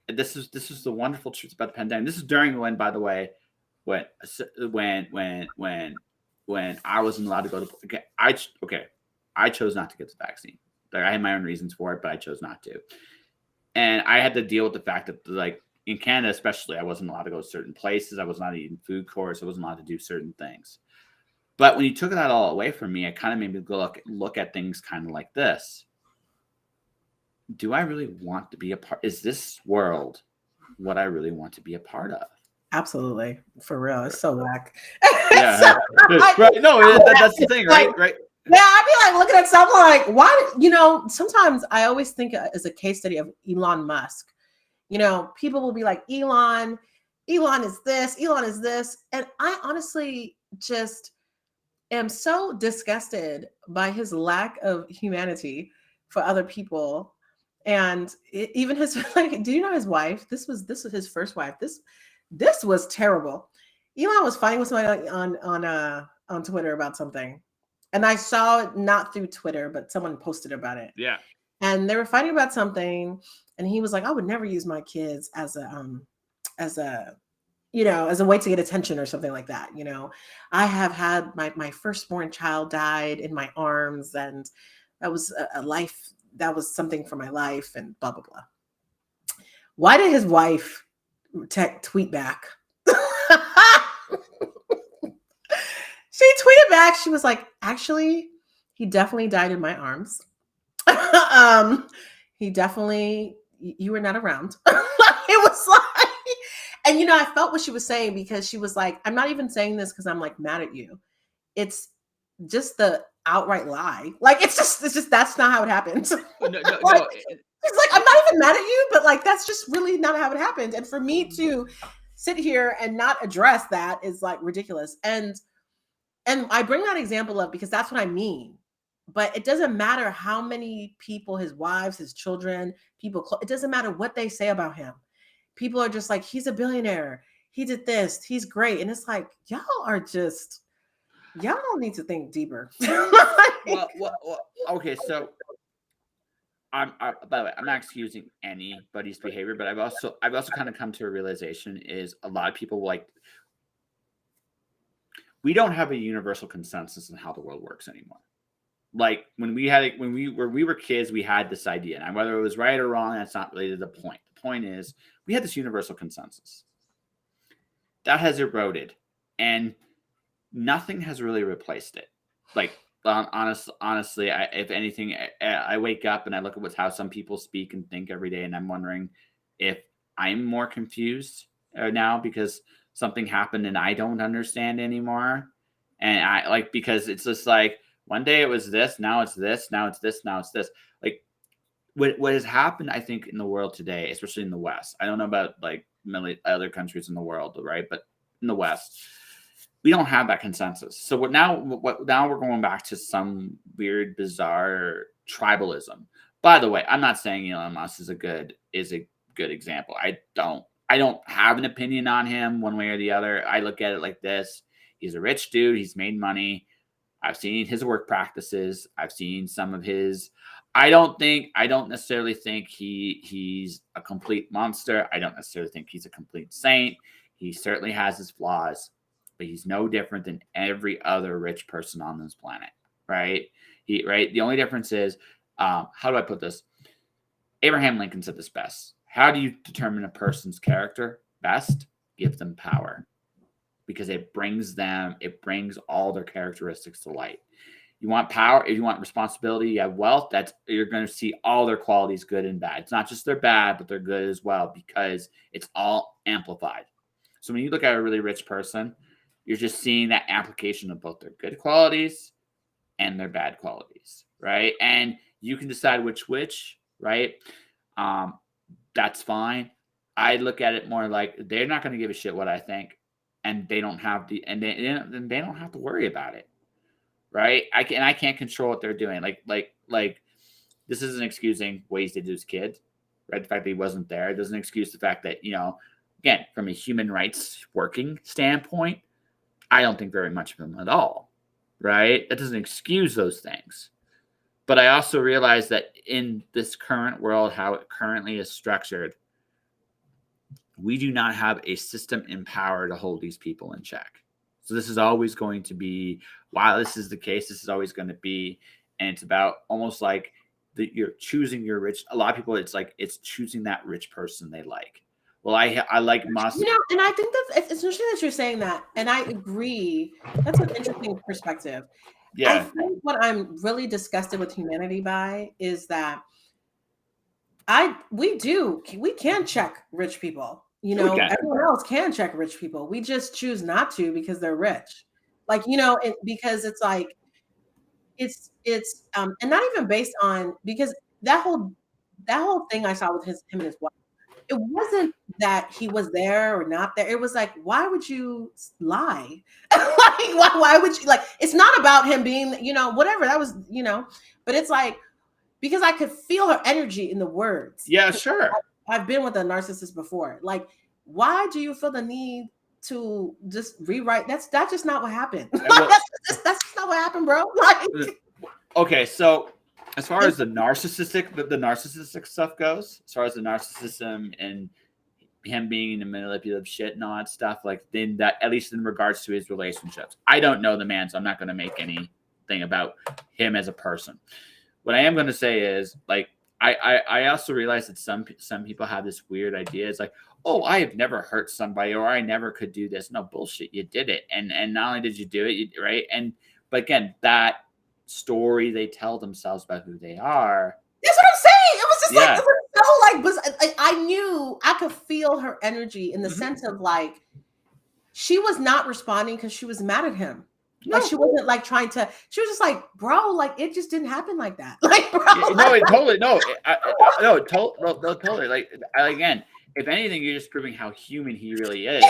[SPEAKER 1] This is the wonderful truth about the pandemic. This is during when, by the way, when I wasn't allowed to go to, I chose not to get the vaccine. Like I had my own reasons for it, but I chose not to. And I had to deal with the fact that, like, in Canada especially, I wasn't allowed to go to certain places. I was not eating food courts. I wasn't allowed to do certain things. But when you took that all away from me, it kind of made me go look at things kind of like this. Do I really want to be a part? Is this world what I really want to be a part of?
[SPEAKER 2] Absolutely. For real. It's so whack.
[SPEAKER 1] Yeah. Right. No, that's the thing, right? Right.
[SPEAKER 2] Yeah, I'd be like looking at someone like, why? Sometimes I always think as a case study of Elon Musk. People will be like, Elon is this, and I honestly just, am so disgusted by his lack of humanity for other people. And even his like, do you know his wife? This was his first wife. This was terrible. Elon was fighting with somebody on Twitter about something, and I saw it not through Twitter, but someone posted about it.
[SPEAKER 1] Yeah.
[SPEAKER 2] And they were fighting about something, and he was like, "I would never use my kids as a as a way to get attention or something like that. I have had my firstborn child died in my arms, and that was a life, that was something for my life, and blah, blah, blah." Why did his wife tweet back? She tweeted back. She was like, "Actually, he definitely died in my arms. He definitely, you were not around." It was like, and I felt what she was saying, because she was like, "I'm not even saying this because I'm like mad at you. It's just the outright lie. Like, it's just that's not how it happens."
[SPEAKER 1] No.
[SPEAKER 2] It's like, "I'm not even mad at you, but like that's just really not how it happened." And for me to sit here and not address that is like ridiculous. And I bring that example up because that's what I mean. But it doesn't matter how many people, his wives, his children, people, it doesn't matter what they say about him. People are just like, "He's a billionaire. He did this. He's great." And it's like, y'all don't need to think deeper.
[SPEAKER 1] Well, okay, so by the way, I'm not excusing anybody's behavior, but I've also kind of come to a realization is a lot of people we don't have a universal consensus on how the world works anymore. Like when we were kids, we had this idea, and whether it was right or wrong, that's not really the point. The point is we had this universal consensus that has eroded, and nothing has really replaced it. Like honestly, if anything, I wake up and I look at how some people speak and think every day, and I'm wondering if I'm more confused now because something happened and I don't understand anymore. And because it's just like one day it was this, now it's this, now it's this, now it's this. Like what has happened, I think, in the world today, especially in the West. I don't know about like many other countries in the world, right? But in the West, we don't have that consensus. So now we're going back to some weird, bizarre tribalism. By the way, I'm not saying Elon Musk is a good example. I don't have an opinion on him one way or the other. I look at it like this. He's a rich dude. He's made money. I've seen his work practices. I've seen some of his. I don't necessarily think he's a complete monster. I don't necessarily think he's a complete saint. He certainly has his flaws, but he's no different than every other rich person on this planet, right? The only difference is, how do I put this? Abraham Lincoln said this best. How do you determine a person's character best? Give them power, because it brings all their characteristics to light. You want power, if you want responsibility, you have wealth, you're going to see all their qualities, good and bad. It's not just they're bad, but they're good as well, because it's all amplified. So when you look at a really rich person, you're just seeing that application of both their good qualities and their bad qualities, right? And you can decide which, right? That's fine. I look at it more like they're not going to give a shit what I think, and they don't have they don't have to worry about it, right? I can't control what they're doing. Like this isn't excusing what he did to his kid, right? The fact that he wasn't there doesn't excuse the fact that, again, from a human rights working standpoint, I don't think very much of him at all, right? That doesn't excuse those things. But I also realize that in this current world, how it currently is structured, we do not have a system in power to hold these people in check. So this is always going to be, while this is the case, this is always going to be, and it's about almost like you're choosing your rich. A lot of people, it's like it's choosing that rich person they like. Well, I like Musk.
[SPEAKER 2] And I think it's interesting that you're saying that, and I agree. That's an interesting perspective. Yeah. I think what I'm really disgusted with humanity by is that we can check rich people. Everyone else can check rich people. We just choose not to because they're rich. Like, because it's like it's and not even based on, because that whole thing I saw with him and his wife, it wasn't that he was there or not there. It was like, why would you lie? Like, why would you, like, it's not about him being, you know, whatever that was, you know, but it's like, because I could feel her energy in the words.
[SPEAKER 1] Yeah, sure.
[SPEAKER 2] I've been with a narcissist before. Like, why do you feel the need to just rewrite? That's just not what happened. Well, that's just not what happened, bro. Like,
[SPEAKER 1] okay, so as far as the narcissistic stuff goes, as far as the narcissism and him being a manipulative shit and all that stuff, like, then that, at least in regards to his relationships, I don't know the man, so I'm not going to make anything about him as a person. What I am going to say is, like, I also realize that some people have this weird idea. It's like, oh, I have never hurt somebody, or I never could do this. No, bullshit. You did it. And not only did you do it, right? But again, that story they tell themselves about who they are.
[SPEAKER 2] That's what I'm saying. It was just like, it was so like, I knew, I could feel her energy in the sense of like, she was not responding because she was mad at him. No. Like, she wasn't like trying to, she was just like, bro, like, it just didn't happen like that. Like, bro.
[SPEAKER 1] Totally. Like, again, if anything, you're just proving how human he really is.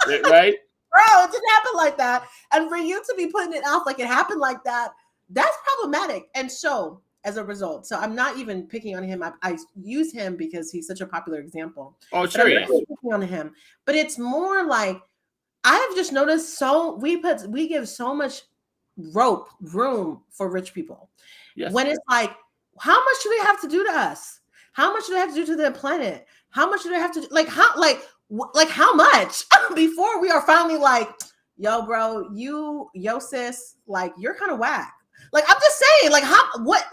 [SPEAKER 1] Right?
[SPEAKER 2] Bro, it didn't happen like that. And for you to be putting it off like it happened like that, that's problematic. And so, as a result, so I'm not even picking on him. I use him because he's such a popular example.
[SPEAKER 1] Oh, sure,
[SPEAKER 2] yes. Picking on him, but it's more like, I have just noticed, so we give so much room for rich people. Yes. When it's like, how much do they have to do to us? How much do they have to do to the planet? How much do they have to do? Like, how much before we are finally like, yo, bro, yo, sis, like, you're kind of whack. Like, I'm just saying, like, what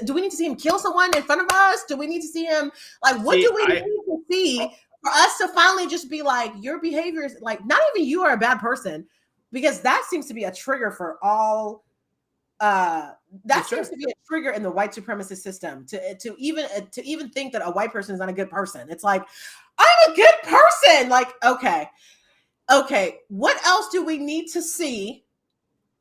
[SPEAKER 2] do we need to see him kill someone in front of us? Do we need to see him, like, what do we need to see for us to finally just be like, your behavior is like, not even you are a bad person, because that seems to be a trigger for all, seems to be a trigger in the white supremacist system to even think that a white person is not a good person. It's like, I'm a good person. Like, okay, what else do we need to see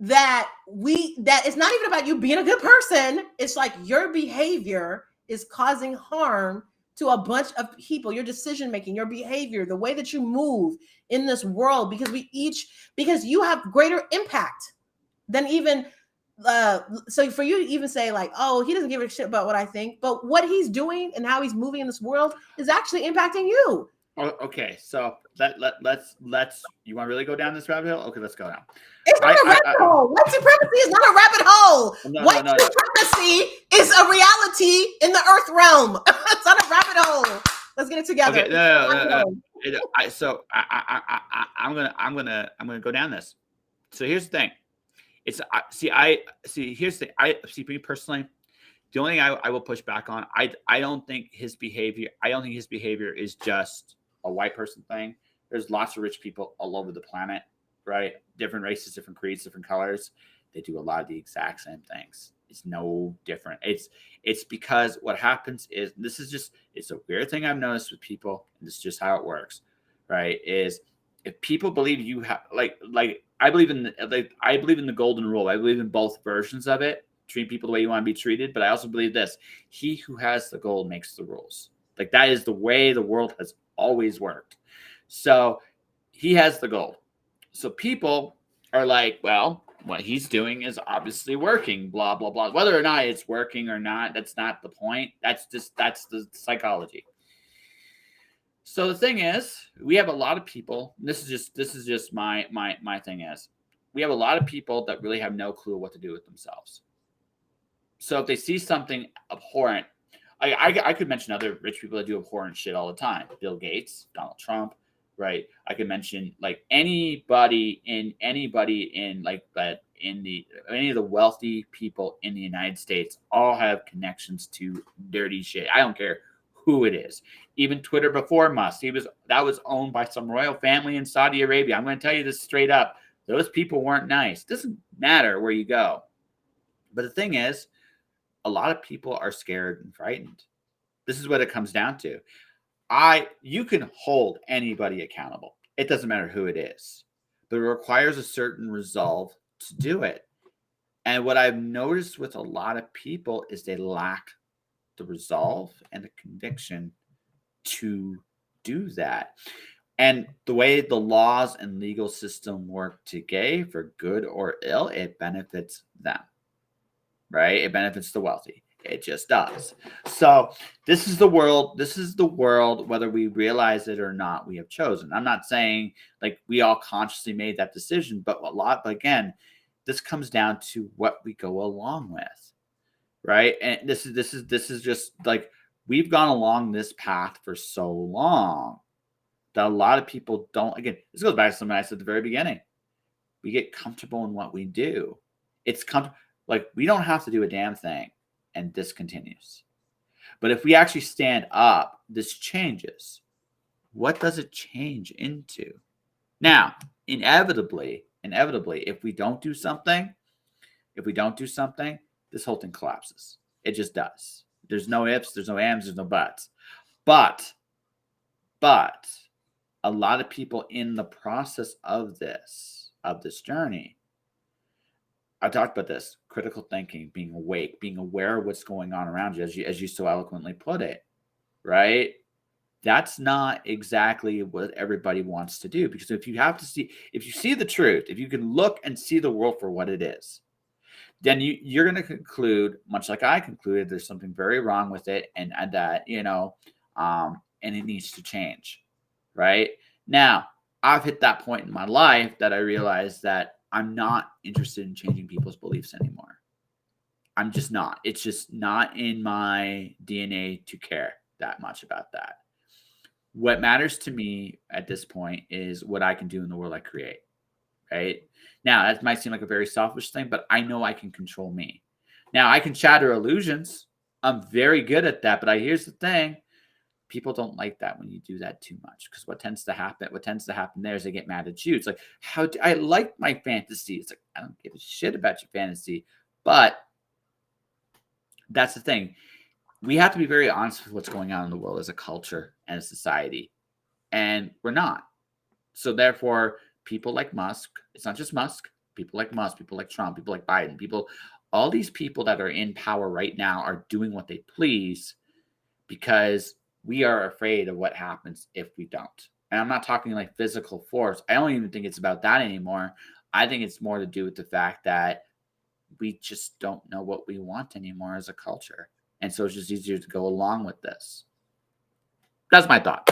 [SPEAKER 2] that it's not even about you being a good person? It's like, your behavior is causing harm to a bunch of people, your decision making, your behavior, the way that you move in this world, because you have greater impact than even so for you to even say like, oh, he doesn't give a shit about what I think, but what he's doing and how he's moving in this world is actually impacting you.
[SPEAKER 1] Okay, so let's you want to really go down this rabbit hole? Okay, let's go down.
[SPEAKER 2] It's not a rabbit hole. White supremacy is not a rabbit hole. White supremacy is a reality in the earth realm. It's not a rabbit hole. Let's get it together.
[SPEAKER 1] Okay, I'm gonna go down this. So here's the thing. It's here's the thing. Me personally, the only thing I will push back on, I don't think his behavior is just a white person thing. There's lots of rich people all over the planet, right? Different races, different creeds, different colors. They do a lot of the exact same things. It's no different. It's because what happens is, it's a weird thing I've noticed with people, and this is just how it works, right? Is if people believe you have like I believe in the golden rule. I believe in both versions of it. Treat people the way you want to be treated, but I also believe this: he who has the gold makes the rules. Like, that is the way the world has always worked. So he has the gold. So people are like, well, what he's doing is obviously working, blah, blah, blah. Whether or not it's working or not, that's not the point. That's the psychology. So the thing is, we have a lot of people, this is just my thing is, we have a lot of people that really have no clue what to do with themselves. So if they see something abhorrent, I could mention other rich people that do abhorrent shit all the time. Bill Gates, Donald Trump, right? I could mention like anybody in like that any of the wealthy people in the United States all have connections to dirty shit. I don't care who it is. Even Twitter before Musk, that was owned by some royal family in Saudi Arabia. I'm going to tell you this straight up. Those people weren't nice. It doesn't matter where you go. But the thing is, a lot of people are scared and frightened. This is what it comes down to. You can hold anybody accountable. It doesn't matter who it is, but it requires a certain resolve to do it. And what I've noticed with a lot of people is they lack the resolve and the conviction to do that. And the way the laws and legal system work today, for good or ill, it benefits them, right? It benefits the wealthy. It just does. So this is the world. This is the world, whether we realize it or not, we have chosen. I'm not saying like we all consciously made that decision, but but again, this comes down to what we go along with, right? And this is just like we've gone along this path for so long that a lot of people don't. Again, this goes back to something I said at the very beginning. We get comfortable in what we do. It's like we don't have to do a damn thing, and this continues. But if we actually stand up, this changes. What does it change into? Now, inevitably, if we don't do something, this whole thing collapses. It just does. There's no ifs, there's no ands, there's no buts. But a lot of people in the process of this journey, I talked about this, critical thinking, being awake, being aware of what's going on around you, as you so eloquently put it, right? That's not exactly what everybody wants to do, because if you see the truth, if you can look and see the world for what it is, then you're going to conclude, much like I concluded, there's something very wrong with it, and that and it needs to change, right? Now, I've hit that point in my life that I realized that I'm not interested in changing people's beliefs anymore. I'm just not. It's just not in my DNA to care that much about that. What matters to me at this point is what I can do in the world I create, right? Now, that might seem like a very selfish thing, but I know I can control me. Now, I can shatter illusions. I'm very good at that, but here's the thing. People don't like that when you do that too much, because what tends to happen there is they get mad at you. It's like, how do I like my fantasy? It's like, I don't give a shit about your fantasy. But that's the thing. We have to be very honest with what's going on in the world as a culture and a society. And we're not. So therefore, people like Musk, it's not just Musk, people like Musk, people like Trump, people like Biden, all these people that are in power right now are doing what they please because we are afraid of what happens if we don't. And I'm not talking like physical force. I don't even think it's about that anymore. I think it's more to do with the fact that we just don't know what we want anymore as a culture. And so it's just easier to go along with this. That's my thought.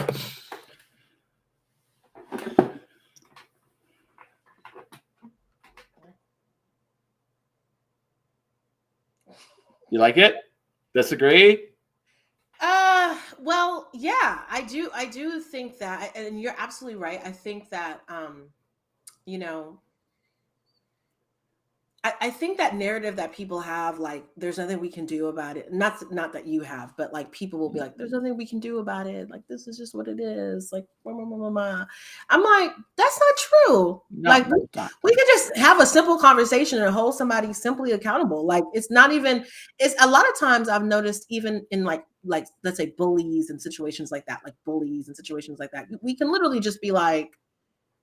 [SPEAKER 1] You like it? Disagree?
[SPEAKER 2] Well, yeah, I do think that, and you're absolutely right. I think that, I think that narrative that people have, like, there's nothing we can do about it. Not that you have, but like people will be like, there's nothing we can do about it. Like, this is just what it is. Like, I'm like, that's not true. No, like, we could just have a simple conversation and hold somebody simply accountable. Like, it's not even, it's a lot of times I've noticed, even in like let's say bullies and situations like that, we can literally just be like,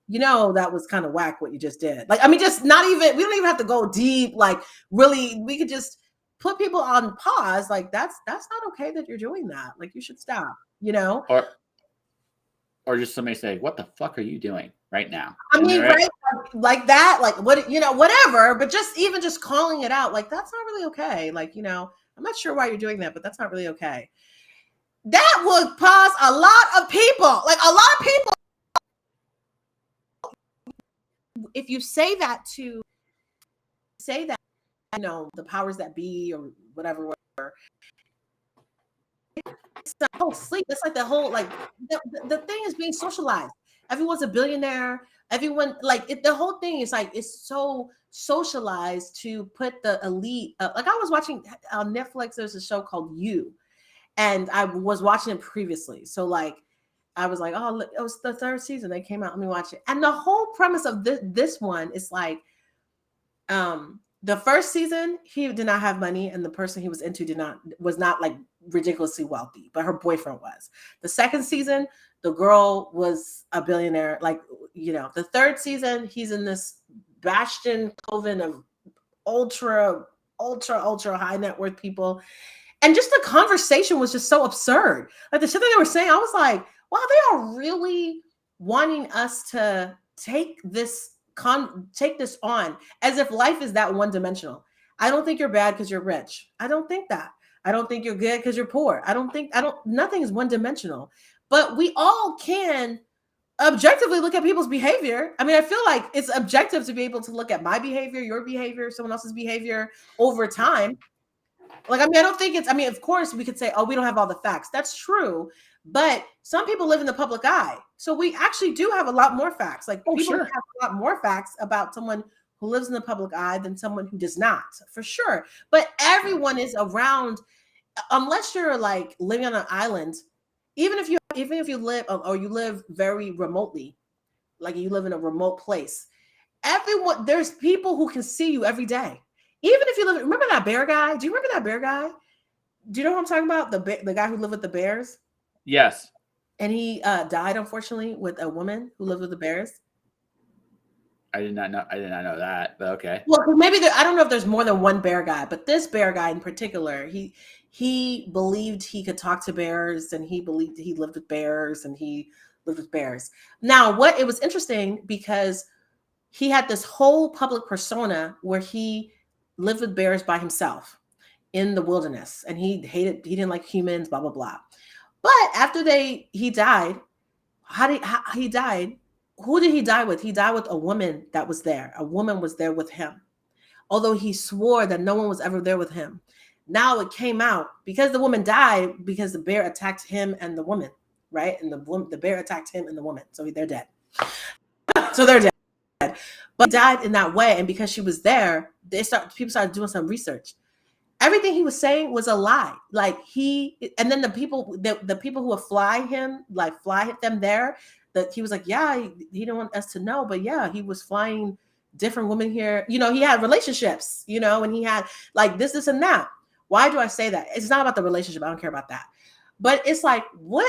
[SPEAKER 2] that was kind of whack what you just did. Like, I mean, just not even, we don't even have to go deep. Like, really, we could just put people on pause. Like, that's not okay that you're doing that. Like, you should stop,
[SPEAKER 1] Or just somebody say, what the fuck are you doing right now?
[SPEAKER 2] I mean, right? Like that, like what, whatever, but just calling it out, like, that's not really okay. Like, I'm not sure why you're doing that, but that's not really okay. That would pause a lot of people. Like, a lot of people, if you say that, the powers that be or whatever, it's the whole sleep. It's like the whole, like, the thing is being socialized. Everyone's a billionaire. Everyone, like, the whole thing is like, it's so socialized to put the elite. Like, I was watching on Netflix, there's a show called You, and I was watching it previously. So like, I was like, oh, look, it was the 3rd season. They came out. Let me watch it. And the whole premise of this one is like, the 1st season, he did not have money, and the person he was into was not like ridiculously wealthy, but her boyfriend was. The 2nd season, the girl was a billionaire. Like, the 3rd season, he's in this bastion coven of ultra high net worth people. And just the conversation was just so absurd. Like the shit that they were saying, I was like, wow, they are really wanting us to take this on as if life is that one dimensional. I don't think you're bad because you're rich. I don't think that. I don't think you're good because you're poor. Nothing is one dimensional. But we all can objectively look at people's behavior. I mean, I feel like it's objective to be able to look at my behavior, your behavior, someone else's behavior over time. Like, I mean, I don't think it's, I mean, of course we could say, oh, we don't have all the facts. That's true. But some people live in the public eye. So we actually do have a lot more facts. Like people have a lot more facts about someone who lives in the public eye than someone who does not, for sure. But everyone is around, unless you're like living on an island, even if you live or you live very remotely, like you live in a remote place, there's people who can see you every day. Even if you live, remember that bear guy? Do you remember that bear guy? Do you know what I'm talking about? The guy who lived with the bears?
[SPEAKER 1] Yes.
[SPEAKER 2] And he died, unfortunately, with a woman who lived with the bears.
[SPEAKER 1] I did not know that, but okay.
[SPEAKER 2] Well, maybe I don't know if there's more than one bear guy, but this bear guy in particular, he believed he could talk to bears, and he believed he lived with bears, and he lived with bears. Now, it was interesting because he had this whole public persona where he lived with bears by himself in the wilderness, and he didn't like humans, blah blah blah. But after he died, he died? Who did he die with? He died with a woman that was there. A woman was there with him, although he swore that no one was ever there with him. Now it came out because the woman died because the bear attacked him and the woman, right? And the bear attacked him and the woman, so they're dead. So they're dead. But he died in that way, and because she was there, people started doing some research. Everything he was saying was a lie. Like and then the people who would fly them there, that he was like, yeah, he didn't want us to know, but yeah, he was flying different women here. You know, he had relationships, you know, and he had like this and that. Why do I say that? It's not about the relationship. I don't care about that. But it's like, why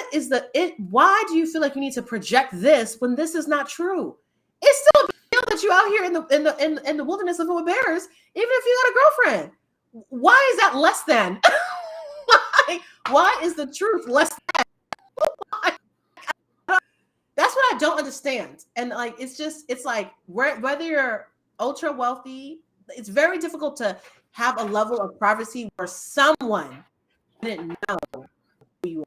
[SPEAKER 2] do you feel like you need to project this when this is not true? It's still a big deal that you out here in the wilderness living with bears, even if you got a girlfriend. Why is that less than? Why is the truth less than? That's what I don't understand. And like, it's like whether you're ultra wealthy, it's very difficult to have a level of privacy where someone didn't know who you are.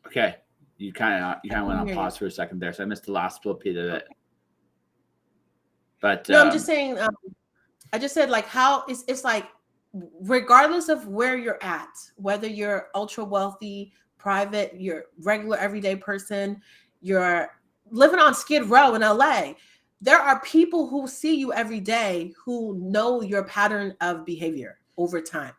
[SPEAKER 1] Okay, you kind of went on pause for a second there, so I missed the last little bit of it. But
[SPEAKER 2] no, I'm just saying. I just said like how it's like, regardless of where you're at, whether you're ultra wealthy, private, you're regular everyday person, you're living on Skid Row in LA, there are people who see you every day who know your pattern of behavior over time.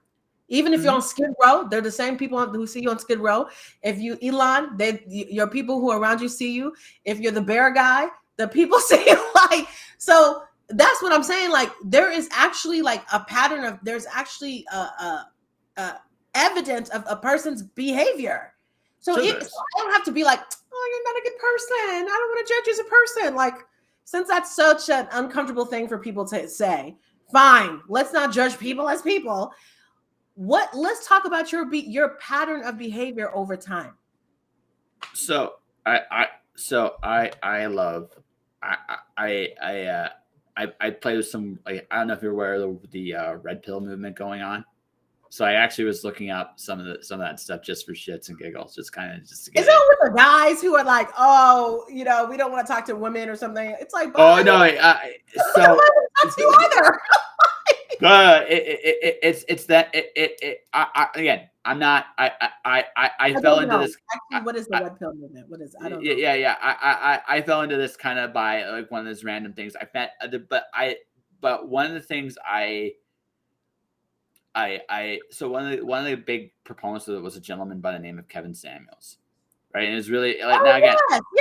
[SPEAKER 2] Even if you're on Skid Row, they're the same people who see you on Skid Row. If you Elon, your people who are around you see you. If you're the bear guy, the people see you. Like, so that's what I'm saying. Like, there is actually like a pattern of, there's actually evidence of a person's behavior. So I don't have to be like, oh, you're not a good person, I don't want to judge you as a person. Like, since that's such an uncomfortable thing for people to say, fine, let's not judge people as people. Let's talk about your pattern of behavior over time.
[SPEAKER 1] So I play with some, like, I don't know if you're aware of the red pill movement going on. So I actually was looking up some of that stuff just for shits and giggles, just to get
[SPEAKER 2] Is it with the guys who are like, oh, you know, we don't want to talk to women or something? It's like,
[SPEAKER 1] oh no, so
[SPEAKER 2] that's you either.
[SPEAKER 1] It's that again, I'm not. I fell into this.
[SPEAKER 2] Actually, what is the red pill movement? What is? I don't know.
[SPEAKER 1] Yeah. I fell into this kind of by like one of those random things. But one of the things so one of the big proponents of it was a gentleman by the name of Kevin Samuels, right? And it's really like, now again,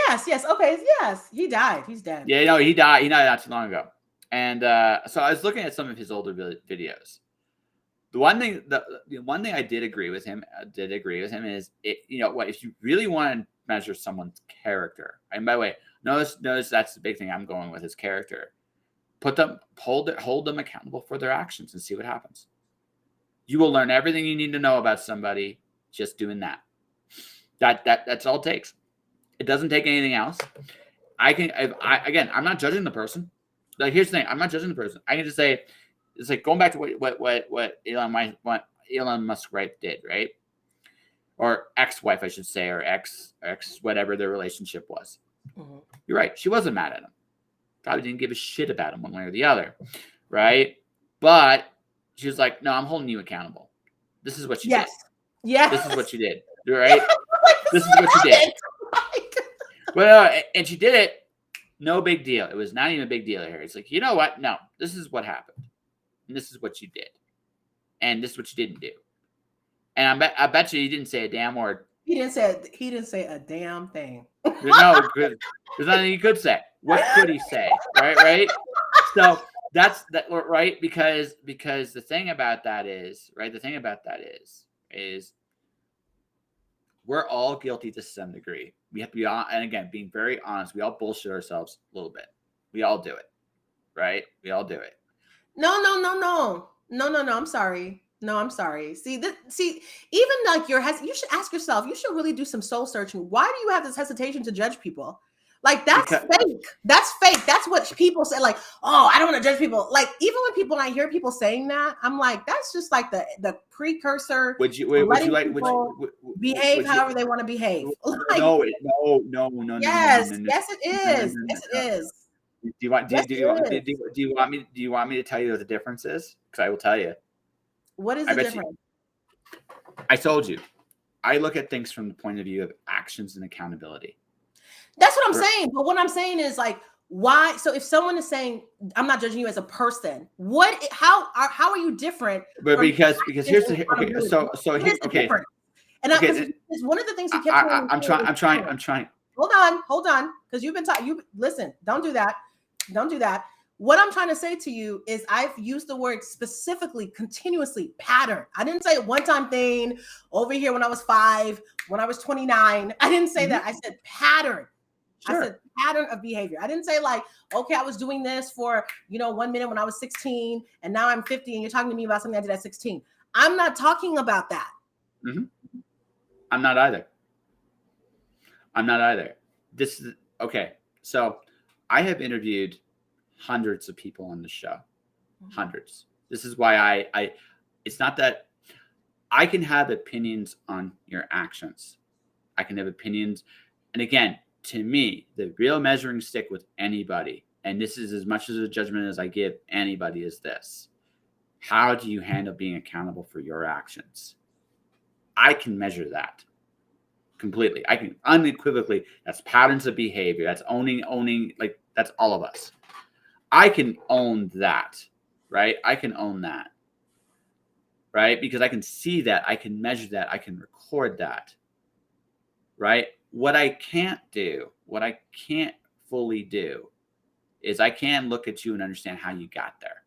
[SPEAKER 2] yes, okay, yes, he died. He's dead.
[SPEAKER 1] Yeah, no, he died. He died not too long ago. And so I was looking at some of his older videos. The one thing I did agree with him is, you know what, if you really want to measure someone's character, and by the way, notice that's the big thing I'm going with, his character. hold them accountable for their actions and see what happens. You will learn everything you need to know about somebody just doing that. That's all it takes. It doesn't take anything else. I'm not judging the person. Like, here's the thing, I'm not judging the person. I can just say, it's like going back to what Elon Musk did, right? Or ex-wife, I should say, or ex whatever their relationship was. Mm-hmm. You're right. She wasn't mad at him. Probably didn't give a shit about him one way or the other, right? But she was like, "No, I'm holding you accountable. This is what you did.
[SPEAKER 2] Yes.
[SPEAKER 1] This is what you did, right? This is what you did." Well, and she did it. No big deal. It was not even a big deal here. It's like, you know what? No, this is what happened, and this is what you did, and this is what you didn't do. And I bet you didn't say a damn word.
[SPEAKER 2] He didn't say a damn thing.
[SPEAKER 1] No, there's nothing he could say. What could he say? Right. So that's that, right? Because the thing about that is, right? The thing about that is we're all guilty to some degree. We have to be on, and again, being very honest, we all bullshit ourselves a little bit. We all do it, right? We all do it.
[SPEAKER 2] No. I'm sorry. No, I'm sorry. See, even like you should ask yourself, you should really do some soul searching. Why do you have this hesitation to judge people? Like, that's fake. That's fake. That's what people say. Like, oh, I don't want to judge people. Like, even when I hear people saying that, I'm like, that's just like the precursor.
[SPEAKER 1] Would you
[SPEAKER 2] behave however they want to behave? Like,
[SPEAKER 1] no.
[SPEAKER 2] Yes, it is. Yes, it is.
[SPEAKER 1] Do you want me to tell you what the difference is? Because I will tell you.
[SPEAKER 2] What is the difference?
[SPEAKER 1] I told you. I look at things from the point of view of actions and accountability.
[SPEAKER 2] That's what I'm saying. But what I'm saying is, like, why? So if someone is saying, I'm not judging you as a person, how are you different?
[SPEAKER 1] But because here's the okay.
[SPEAKER 2] And it's one of the things he kept saying.
[SPEAKER 1] I'm trying.
[SPEAKER 2] Hold on. Because you've been talking. Listen, don't do that. What I'm trying to say to you is I've used the word specifically, continuously, pattern. I didn't say one-time thing over here when I was 5, when I was 29. I didn't say that. I said pattern. Sure. I said pattern of behavior. I didn't say like, okay, I was doing this for, 1 minute when I was 16 and now I'm 50 and you're talking to me about something I did at 16. I'm not talking about that.
[SPEAKER 1] Mm-hmm. I'm not either. This is okay. So I have interviewed hundreds of people on the show. Hundreds. This is why I it's not that I can have opinions on your actions. I can have opinions. And again, to me, the real measuring stick with anybody, and this is as much as a judgment as I give anybody, is this. How do you handle being accountable for your actions? I can measure that completely. I can unequivocally. That's patterns of behavior. That's owning, like, that's all of us. I can own that, right? I can own that, right? Because I can see that, I can measure that, I can record that, right? What I can't fully do is I can look at you and understand how you got there.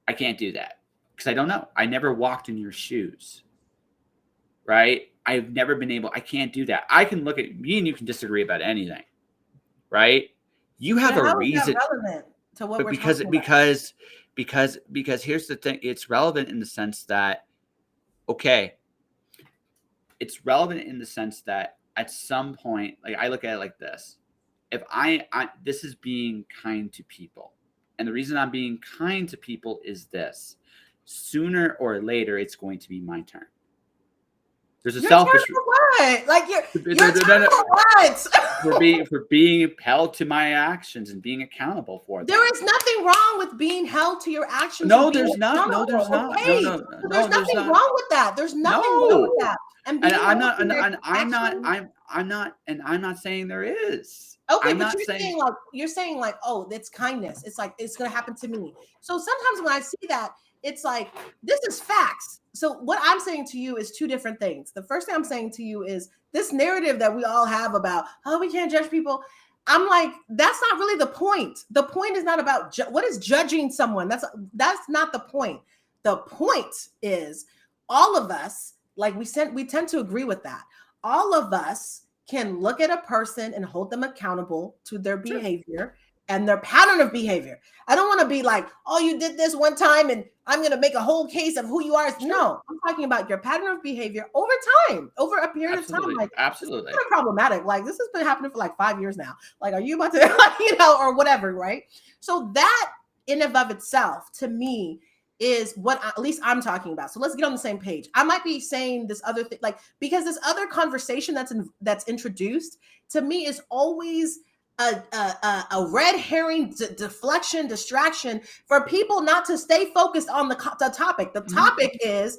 [SPEAKER 1] I can't do that because I don't know. I never walked in your shoes, right? I've never been able, I can't do that. I can look at me and you can disagree about anything, right? You have a reason
[SPEAKER 2] relevant to what we're
[SPEAKER 1] because here's the thing. It's relevant in the sense that, okay, it's relevant in the sense that at some point, like I look at it like this. If this is being kind to people. And the reason I'm being kind to people is this. Sooner or later, it's going to be my turn. There's a selfish
[SPEAKER 2] what? Like you're what?
[SPEAKER 1] for being held to my actions and being accountable for them.
[SPEAKER 2] There is nothing wrong with being held to your actions.
[SPEAKER 1] No, there's not. No, there's not.
[SPEAKER 2] Okay. There's nothing wrong with that. There's nothing wrong with that.
[SPEAKER 1] And I'm not saying there is.
[SPEAKER 2] Okay, but you're saying like, oh, that's kindness. It's like it's gonna happen to me. So sometimes when I see that, it's like this is facts. So what I'm saying to you is two different things. The first thing I'm saying to you is this narrative that we all have about, oh, we can't judge people. I'm like, that's not really the point. The point is not about what is judging someone. That's not the point. The point is all of us, like we tend to agree with that. All of us can look at a person and hold them accountable to their behavior and their pattern of behavior. I don't want to be like, oh, you did this one time and I'm going to make a whole case of who you are. Sure. No, I'm talking about your pattern of behavior over time, over a period of time. Like,
[SPEAKER 1] absolutely.
[SPEAKER 2] It's problematic. Like, this has been happening for like 5 years now. Like, are you about to, or whatever, right? So that in and of itself, to me, is what at least I'm talking about. So let's get on the same page. I might be saying this other thing, like, because this other conversation that's introduced to me is always a red herring deflection, distraction for people not to stay focused on the topic. The topic is,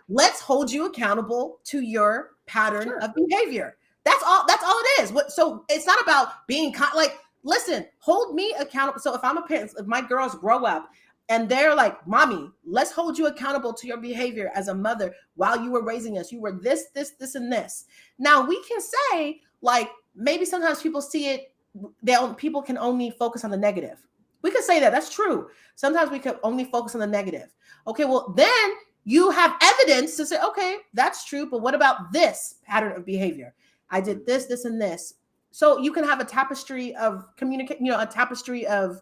[SPEAKER 2] let's hold you accountable to your pattern of behavior. That's all it is. So it's not about being like, listen, hold me accountable. So if I'm a parent, if my girls grow up and they're like, mommy, let's hold you accountable to your behavior as a mother while you were raising us. You were this, and this. Now we can say, like, maybe sometimes people see it, people can only focus on the negative. We could say that. That's true. Sometimes we could only focus on the negative. Okay, well, then you have evidence to say, okay, that's true, but what about this pattern of behavior? I did this, and this. So you can have a tapestry of a tapestry of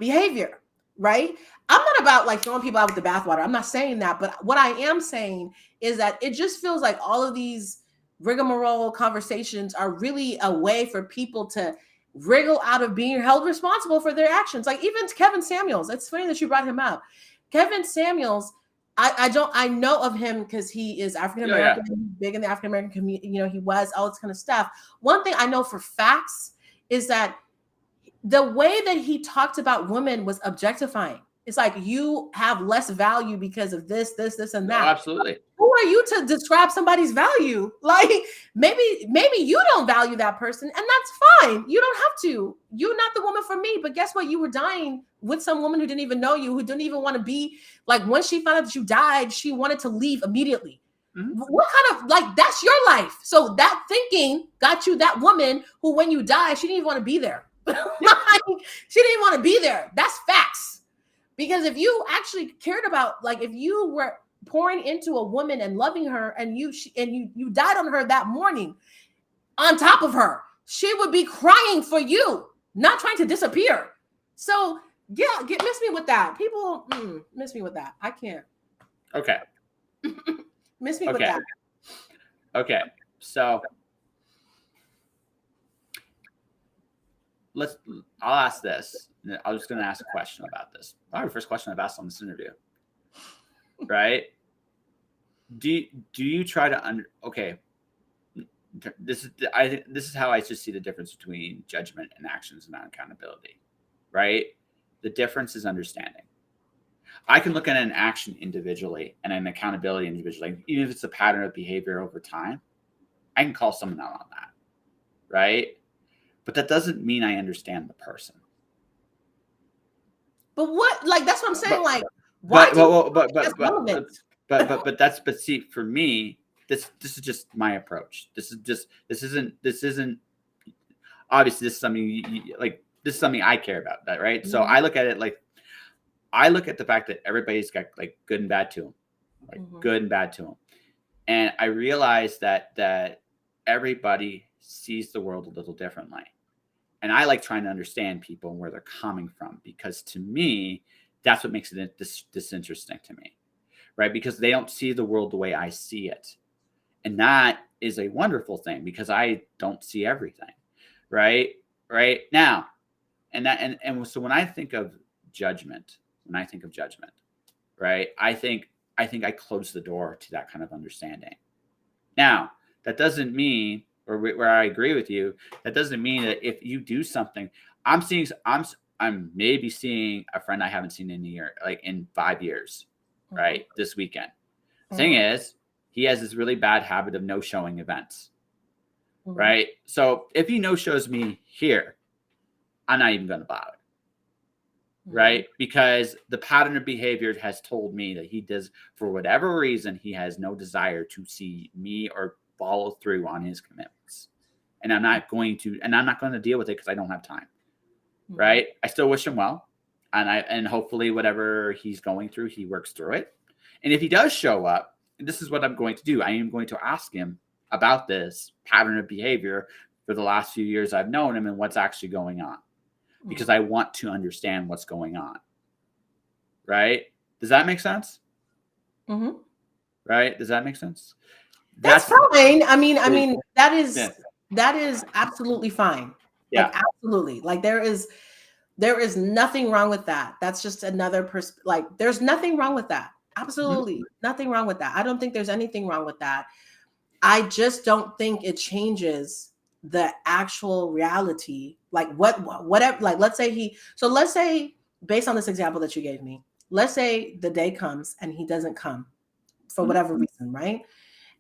[SPEAKER 2] behavior, right? I'm not about like throwing people out with the bathwater. I'm not saying that, but what I am saying is that it just feels like all of these rigmarole conversations are really a way for people to wriggle out of being held responsible for their actions. Like even Kevin Samuels. It's funny that you brought him up. Kevin Samuels, I know of him because he is African American, big in the African American community. He was all this kind of stuff. One thing I know for facts is that the way that he talked about women was objectifying. It's like, you have less value because of this, and that.
[SPEAKER 1] No, absolutely.
[SPEAKER 2] Who are you to describe somebody's value? Like, maybe you don't value that person, and that's fine. You don't have to. You're not the woman for me. But guess what? You were dying with some woman who didn't even know you, who didn't even want to be, like, once she found out that you died, she wanted to leave immediately. Mm-hmm. What kind of, like, that's your life. So that thinking got you that woman who, when you die, she didn't even want to be there. She didn't want to be there. That's facts. Because if you actually cared about, like, if you were pouring into a woman and loving her, and you died on her that morning, on top of her, she would be crying for you, not trying to disappear. So yeah, miss me with that. People miss me with that. I can't.
[SPEAKER 1] Okay.
[SPEAKER 2] Miss me with that.
[SPEAKER 1] Okay. So I'll ask this. I was going to ask a question about this. Probably the first question I've asked on this interview. Right? Do you try to okay. I think this is how I just see the difference between judgment and actions and accountability. Right? The difference is understanding. I can look at an action individually and an accountability individually. Like, even if it's a pattern of behavior over time, I can call someone out on that. Right? But that doesn't mean I understand the person.
[SPEAKER 2] But what, like, that's what I'm saying.
[SPEAKER 1] But see, for me, this is just my approach. This isn't obviously, this is something this is something I care about, that, right? Mm-hmm. So I look at it like, I look at the fact that everybody's got, like, good and bad to them, like, mm-hmm. good and bad to them. And I realize that everybody sees the world a little differently. And I like trying to understand people and where they're coming from, because to me, that's what makes it this interesting to me, right? Because they don't see the world the way I see it. And that is a wonderful thing, because I don't see everything, right? Right now. And so when I think of judgment, right, I think I close the door to that kind of understanding. Now, that doesn't mean, or where I agree with you, that doesn't mean that if you do something, I'm maybe seeing a friend I haven't seen in a year, like in 5 years, mm-hmm. right? This weekend. Mm-hmm. Thing is, he has this really bad habit of no-showing events, mm-hmm. right? So if he no-shows me here, I'm not even going to bother, mm-hmm. right? Because the pattern of behavior has told me that he does, for whatever reason, he has no desire to see me or follow through on his commitments. And I'm not going to deal with it because I don't have time. Mm-hmm. Right? I still wish him well. And hopefully whatever he's going through, he works through it. And if he does show up, this is what I'm going to do. I am going to ask him about this pattern of behavior for the last few years I've known him and what's actually going on. because I want to understand what's going on. Right? Does that make sense?
[SPEAKER 2] Mm-hmm.
[SPEAKER 1] Right? Does that make sense?
[SPEAKER 2] That's fine. I mean, that is absolutely fine.
[SPEAKER 1] Yeah.
[SPEAKER 2] Like, absolutely. Like, there is nothing wrong with that. That's just another like, there's nothing wrong with that. Absolutely nothing wrong with that. I don't think there's anything wrong with that. I just don't think it changes the actual reality. Like, whatever, like, let's say based on this example that you gave me, let's say the day comes and he doesn't come for whatever reason, right?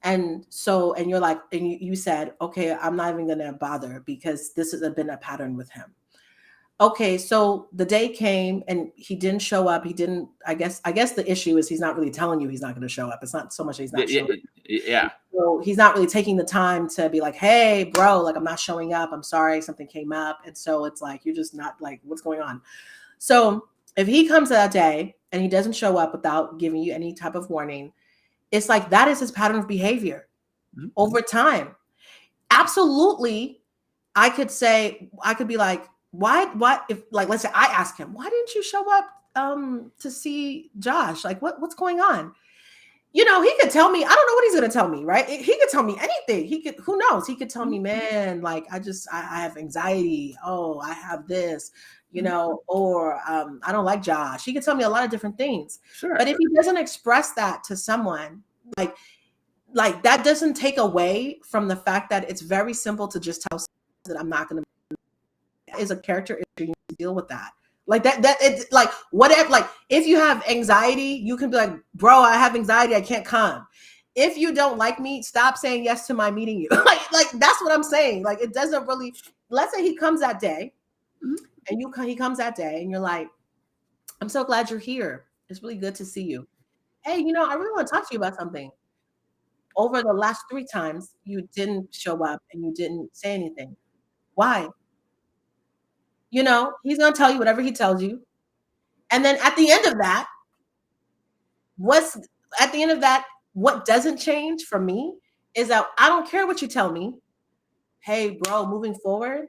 [SPEAKER 2] And you're like, and you said, okay, I'm not even gonna bother because this has been a pattern with him. Okay, so the day came and he didn't show up. He didn't, I guess the issue is he's not really telling you he's not going to show up. It's not so much that he's not showing up.
[SPEAKER 1] Yeah.
[SPEAKER 2] So he's not really taking the time to be like, hey, bro, like, I'm not showing up. I'm sorry, something came up. And so it's like, you're just not, like, what's going on? So if he comes that day and he doesn't show up without giving you any type of warning, it's like, that is his pattern of behavior over time. Absolutely. I could be like, why, if, like, let's say I ask him, why didn't you show up to see Josh? Like, what's going on? You know, he could tell me, I don't know what he's going to tell me, right? He could tell me anything. Who knows? He could tell me, man, like, I have anxiety. Oh, I have this, you know, or I don't like Josh. He could tell me a lot of different things.
[SPEAKER 1] Sure.
[SPEAKER 2] But if he doesn't express that to someone, like that doesn't take away from the fact that it's very simple to just tell that I'm not going to, is a character issue. You need to deal with that. Like that it's like, whatever, like, if you have anxiety, you can be like, bro, I have anxiety, I can't come. If you don't like me, stop saying yes to my meeting you. like that's what I'm saying. Like, it doesn't really, let's say he comes that day and he comes that day and you're like, I'm so glad you're here. It's really good to see you. Hey, you know, I really want to talk to you about something. Over the last 3 times, you didn't show up and you didn't say anything. Why? You know, he's going to tell you whatever he tells you. And then at the end of that, what doesn't change for me is that I don't care what you tell me. Hey, bro, moving forward,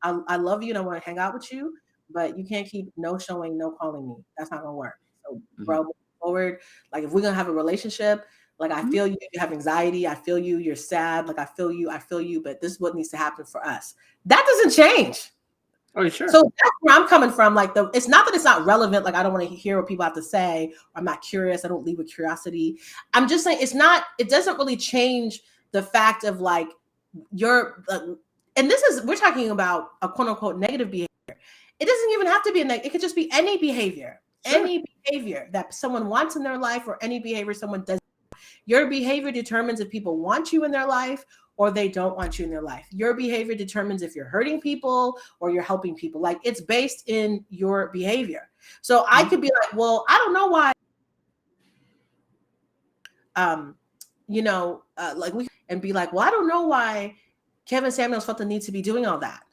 [SPEAKER 2] I love you and I want to hang out with you, but you can't keep no showing, no calling me. That's not going to work. So, bro, moving forward, like, if we're going to have a relationship, like, I feel you have anxiety. I feel you're sad. Like, I feel you, but this is what needs to happen for us. That doesn't change.
[SPEAKER 1] Oh, sure.
[SPEAKER 2] So that's where I'm coming from. Like, it's not that it's not relevant. Like, I don't want to hear what people have to say. I'm not curious. I don't lead with curiosity. I'm just saying it doesn't really change the fact of, like, and we're talking about a quote unquote negative behavior. It doesn't even have to be it could just be any behavior, any behavior that someone wants in their life, or any behavior someone does. Your behavior determines if people want you in their life or they don't want you in their life. Your behavior determines if you're hurting people or you're helping people. Like, it's based in your behavior. So I could be like, well, I don't know why, and be like, well, I don't know why Kevin Samuels felt the need to be doing all that.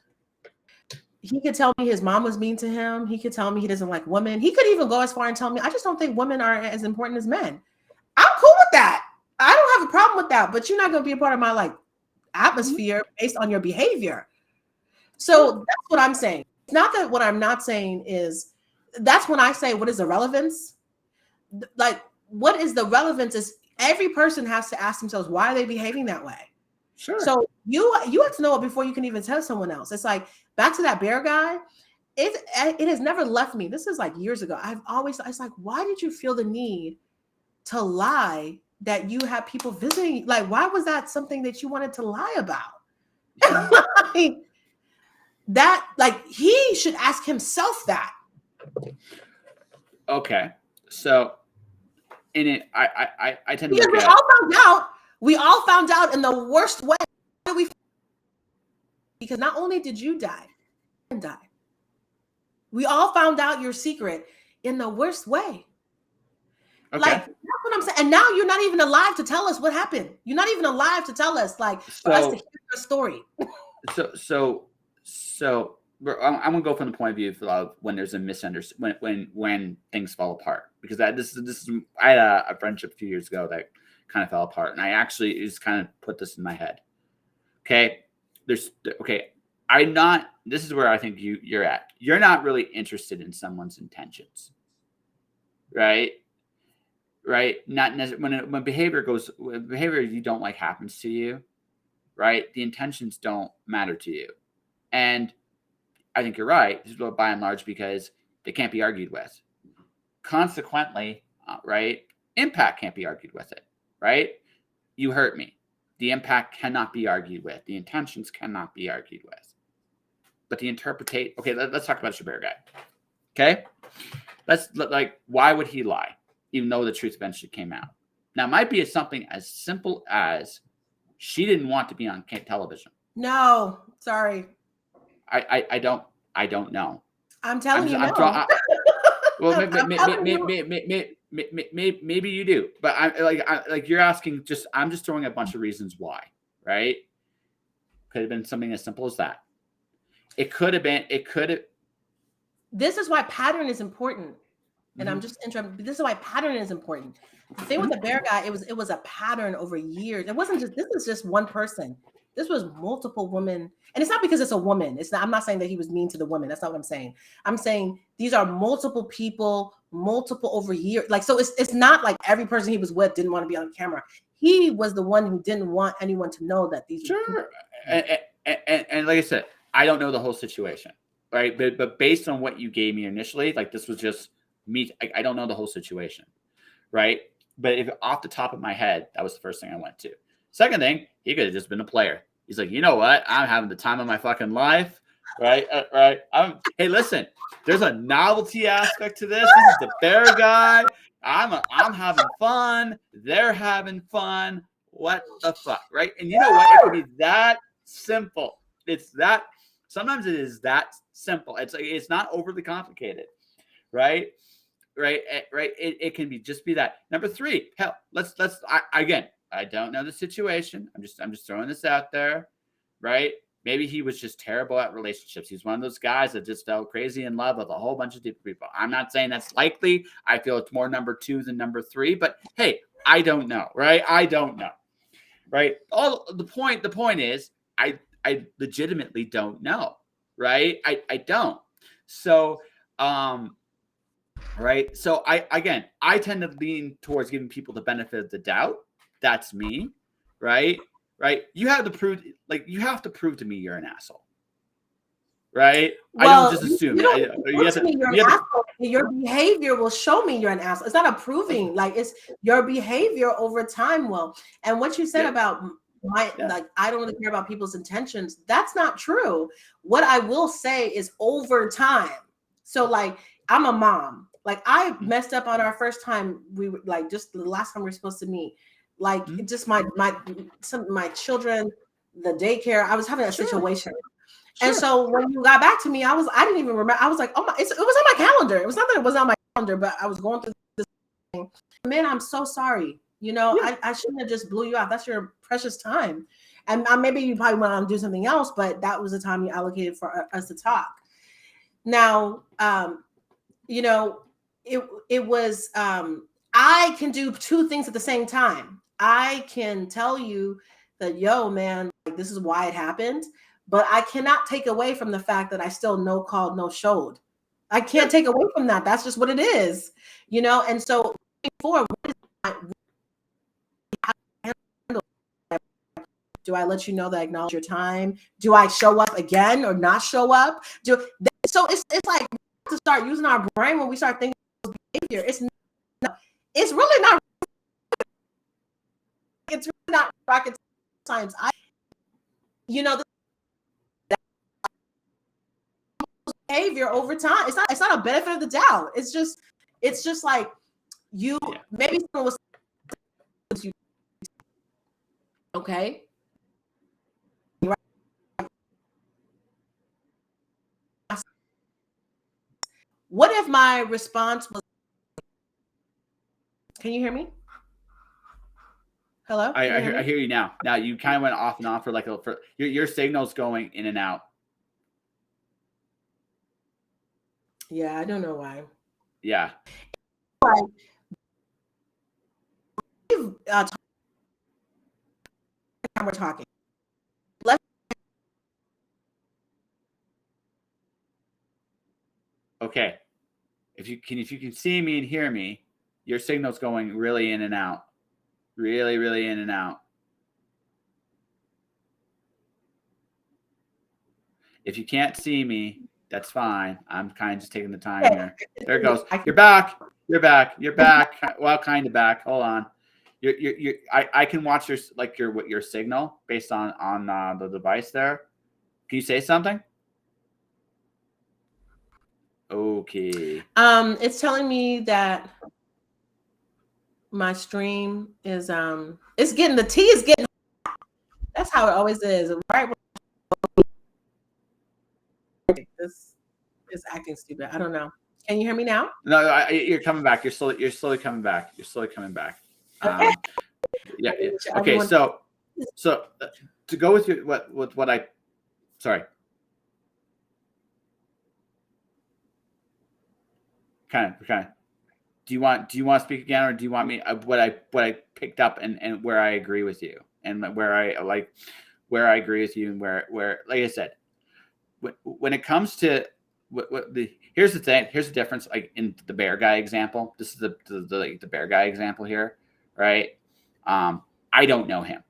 [SPEAKER 2] He could tell me his mom was mean to him. He could tell me he doesn't like women. He could even go as far and tell me, I just don't think women are as important as men. I'm cool with that. I don't have a problem with that, but you're not going to be a part of my, like, atmosphere based on your behavior. So that's what I'm saying. It's not that what I'm not saying is, that's when I say, what is the relevance? Like, what is the relevance is every person has to ask themselves, why are they behaving that way?
[SPEAKER 1] Sure.
[SPEAKER 2] So you have to know it before you can even tell someone else. It's like, back to that bear guy. It has never left me. This is like years ago. It's like, why did you feel the need to lie that you have people visiting? Like, why was that something that you wanted to lie about? Like, he should ask himself that.
[SPEAKER 1] Okay, so in it, I tend to
[SPEAKER 2] because
[SPEAKER 1] look
[SPEAKER 2] we all found out in the worst way. Because not only did you die, we all found out your secret in the worst way.
[SPEAKER 1] Okay.
[SPEAKER 2] Like, that's what I'm saying. And now you're not even alive to tell us what happened. You're not even alive to tell us, like, for us to hear your story.
[SPEAKER 1] So I'm gonna go from the point of view of when there's a misunderstanding, when things fall apart, because I had a friendship a few years ago that kind of fell apart, and I actually just kind of put this in my head. Okay, This is where I think you're at. You're not really interested in someone's intentions, right? Right? Not necessarily when behavior you don't like happens to you, right? The intentions don't matter to you, and I think you're right. This is by and large because they can't be argued with. Consequently, right? Impact can't be argued with it, right? You hurt me. The impact cannot be argued with. The intentions cannot be argued with. But the interpretate. Okay, let's talk about Shabir guy. Okay, why would he lie, even though the truth eventually came out? Now, it might be something as simple as she didn't want to be on television.
[SPEAKER 2] No, sorry.
[SPEAKER 1] I don't know.
[SPEAKER 2] I'm telling you,
[SPEAKER 1] maybe you do, but you're asking. I'm just throwing a bunch of reasons why, right? Could have been something as simple as that. It could have been.
[SPEAKER 2] This is why pattern is important, and I'm just interrupting. This is why pattern is important. The thing with the bear guy, it was a pattern over years. It wasn't just. This is just one person. This was multiple women, and it's not because it's a woman. It's not. I'm not saying that he was mean to the women. That's not what I'm saying. I'm saying these are multiple people, multiple over years. Like, so it's not like every person he was with didn't want to be on camera. He was the one who didn't want anyone to know that these.
[SPEAKER 1] Sure, and like I said, I don't know the whole situation, right? But based on what you gave me initially, like this was just me. I don't know the whole situation, right? But if off the top of my head, that was the first thing I went to. Second thing, he could have just been a player. He's like, you know what? I'm having the time of my fucking life, right? Right. Hey, listen. There's a novelty aspect to this. This is the bear guy. I'm having fun. They're having fun. What the fuck, right? And you know what? It could be that simple. It's that. Sometimes it is that simple. It's not overly complicated, right? Right. It can just be that. Number three. Hell, again. I don't know the situation. I'm just throwing this out there, right? Maybe he was just terrible at relationships. He's one of those guys that just fell crazy in love with a whole bunch of different people. I'm not saying that's likely. I feel it's more number 2 than number 3, but hey, I don't know, right? I don't know, right? The point is, I legitimately don't know, right? I don't. So, right. So I tend to lean towards giving people the benefit of the doubt. That's me, right? Right. You have to prove to me you're an asshole, right? Well, I don't just assume it.
[SPEAKER 2] Your behavior will show me you're an asshole. It's not a proving, like it's your behavior over time will. And what you said about like I don't really care about people's intentions, that's not true. What I will say is over time. So like I'm a mom. Like I messed up on our first time. We were like just the last time we were supposed to meet. Like just my children, the daycare. I was having a situation, and so when you got back to me, I didn't even remember. I was like, oh my, it was on my calendar. It was not that it was on my calendar, but I was going through this thing. Man, I'm so sorry. You know, I shouldn't have just blew you off. That's your precious time, and maybe you probably went on to do something else, but that was the time you allocated for us to talk. Now, you know, it was. I can do two things at the same time. I can tell you that, yo, man, like, this is why it happened, but I cannot take away from the fact that I still no called, no showed. I can't take away from that. That's just what it is, you know? And so before, do I let you know that I acknowledge your time? Do I show up again or not show up? So it's like to start using our brain when we start thinking of behavior. It's really not. It's really not rocket science. You know, behavior over time. It's not a benefit of the doubt. It's just like you maybe someone was okay. What if my response was? Can you hear me? Hello?
[SPEAKER 1] I hear you now. Now you kind of went off and on for your signal's going in and out.
[SPEAKER 2] Yeah, I don't know why.
[SPEAKER 1] Yeah.
[SPEAKER 2] We're talking.
[SPEAKER 1] okay, if you can see me and hear me, your signal's going really in and out. Really, really in and out. If you can't see me, that's fine. I'm kind of just taking the time here. There it goes. You're back. You're back. You're back. Well, kind of back. Hold on. I can watch your signal based on the device there. Can you say something? Okay.
[SPEAKER 2] It's telling me that my stream is it's getting, the tea is getting, that's how it always is, right? This is acting stupid. I don't know. Can you hear me now?
[SPEAKER 1] No, you're coming back. You're slowly coming back. You're slowly coming back.
[SPEAKER 2] Okay.
[SPEAKER 1] Yeah. Okay. So to go with your what I, sorry. Kind of. Do you want to speak again, or do you want me what I picked up and where I agree with you, and where I agree with you, and where like I said, when it comes to here's the thing, here's the difference. Like in the bear guy example, this is the bear guy example here, right? I don't know him,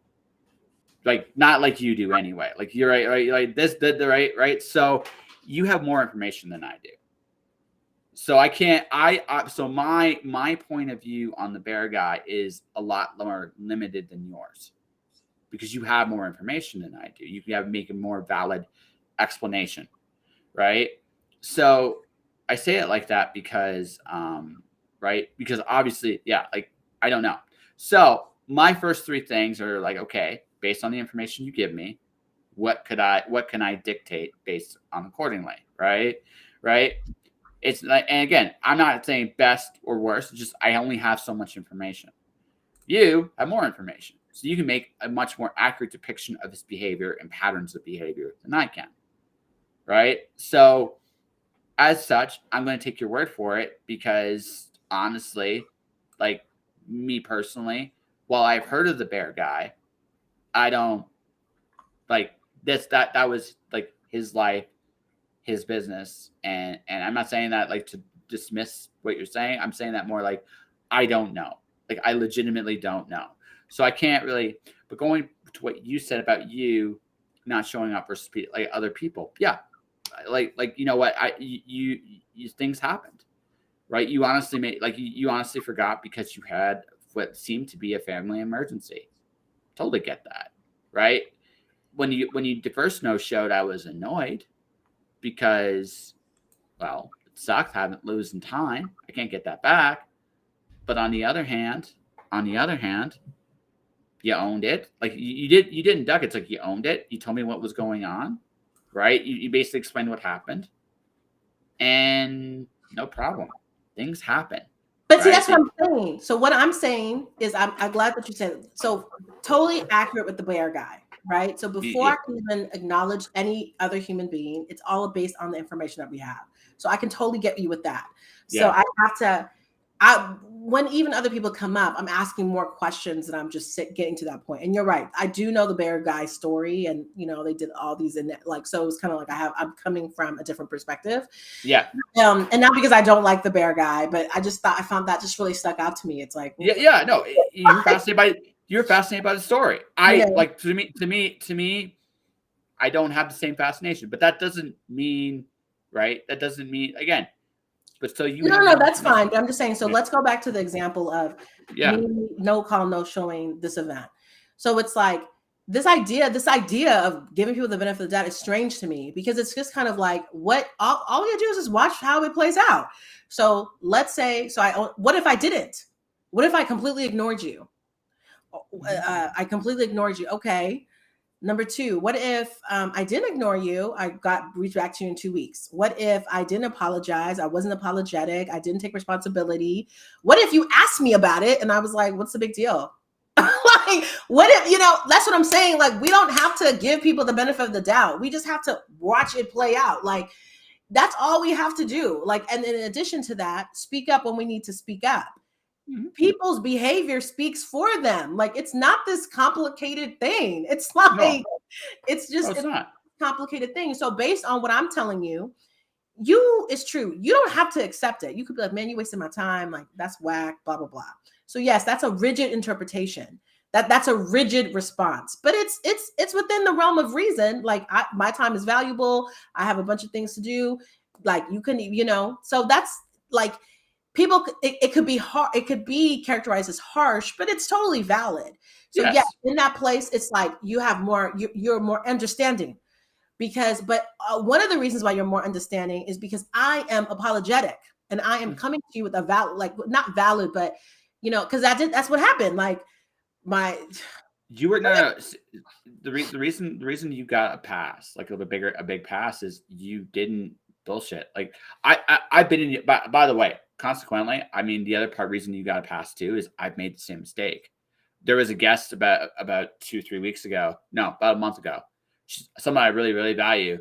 [SPEAKER 1] like not like you do anyway. Like you're right, like this, right. So you have more information than I do. So I can't. So my point of view on the bear guy is a lot more limited than yours, because you have more information than I do. You can make a more valid explanation, right? So I say it like that because, right? Because obviously, yeah, like I don't know. So my first three things are like, okay, based on the information you give me, what can I dictate based on accordingly, right? Right. It's like, and again, I'm not saying best or worst. It's just I only have so much information. You have more information, so you can make a much more accurate depiction of his behavior and patterns of behavior than I can. Right? So, as such, I'm going to take your word for it, because honestly, like me personally, while I've heard of the bear guy, I don't like this. That was like his life, his business, and I'm not saying that like to dismiss what you're saying. I'm saying that more like I don't know. Like I legitimately don't know. So I can't really. But going to what you said about you not showing up for like other people, yeah, like you know what, you things happened, right? You honestly you honestly forgot because you had what seemed to be a family emergency. Totally get that, right? When you first no-showed, I was annoyed, because, well, it sucked having losing time. I can't get that back. But on the other hand, you owned it. Like you didn't duck it. It's like you owned it. You told me what was going on, right? You basically explained what happened, and no problem. Things happen.
[SPEAKER 2] But right? See, that's what I'm saying. So what I'm saying is, I'm glad that you said it. So totally accurate with the bear guy. Right. So before I can even acknowledge any other human being, it's all based on the information that we have. So I can totally get you with that. So yeah. I have to, when even other people come up, I'm asking more questions and I'm just getting to that point. And you're right. I do know the bear guy story, and they did all these in that, like, so it's kind of like I'm coming from a different perspective.
[SPEAKER 1] Yeah.
[SPEAKER 2] And not because I don't like the bear guy, but I found that just really stuck out to me. It's like,
[SPEAKER 1] yeah, no, you're fascinated by the story. Like to me, I don't have the same fascination, but that doesn't mean, right? That doesn't mean, again, but so you.
[SPEAKER 2] No, that's fine. But I'm just saying. So let's go back to the example of me no call, no showing this event. So it's like this idea of giving people the benefit of the doubt is strange to me, because it's just kind of like, what all we gotta do is just watch how it plays out. So let's say, what if I didn't? What if I completely ignored you? I completely ignored you. Okay. Number two, what if I didn't ignore you? I reached back to you in 2 weeks. What if I didn't apologize? I wasn't apologetic. I didn't take responsibility. What if you asked me about it and I was like, what's the big deal? Like, what if, that's what I'm saying. Like, we don't have to give people the benefit of the doubt. We just have to watch it play out. Like, that's all we have to do. Like, and in addition to that, speak up when we need to speak up. People's behavior speaks for them. Like, it's not this complicated thing. It's like, it's just a complicated thing. So based on what I'm telling you, it's true. You don't have to accept it. You could be like, man, you wasted my time. Like, that's whack, blah, blah, blah. So yes, that's a rigid interpretation. That's a rigid response, but it's within the realm of reason. Like, my time is valuable. I have a bunch of things to do. Like, you can, so that's like, people, it could be hard. It could be characterized as harsh, but it's totally valid. So yes, in that place, it's like you have more, you're more understanding. But one of the reasons why you're more understanding is because I am apologetic and I am coming to you with a valid, like, not valid, but because that's what happened. Like,
[SPEAKER 1] you were the reason you got a pass, like a big pass, is you didn't bullshit. Like, I've been in, by the way, consequently, I mean, the other reason you got a pass too is I've made the same mistake. There was a guest about 2-3 weeks ago, no, about a month ago, someone I really, really value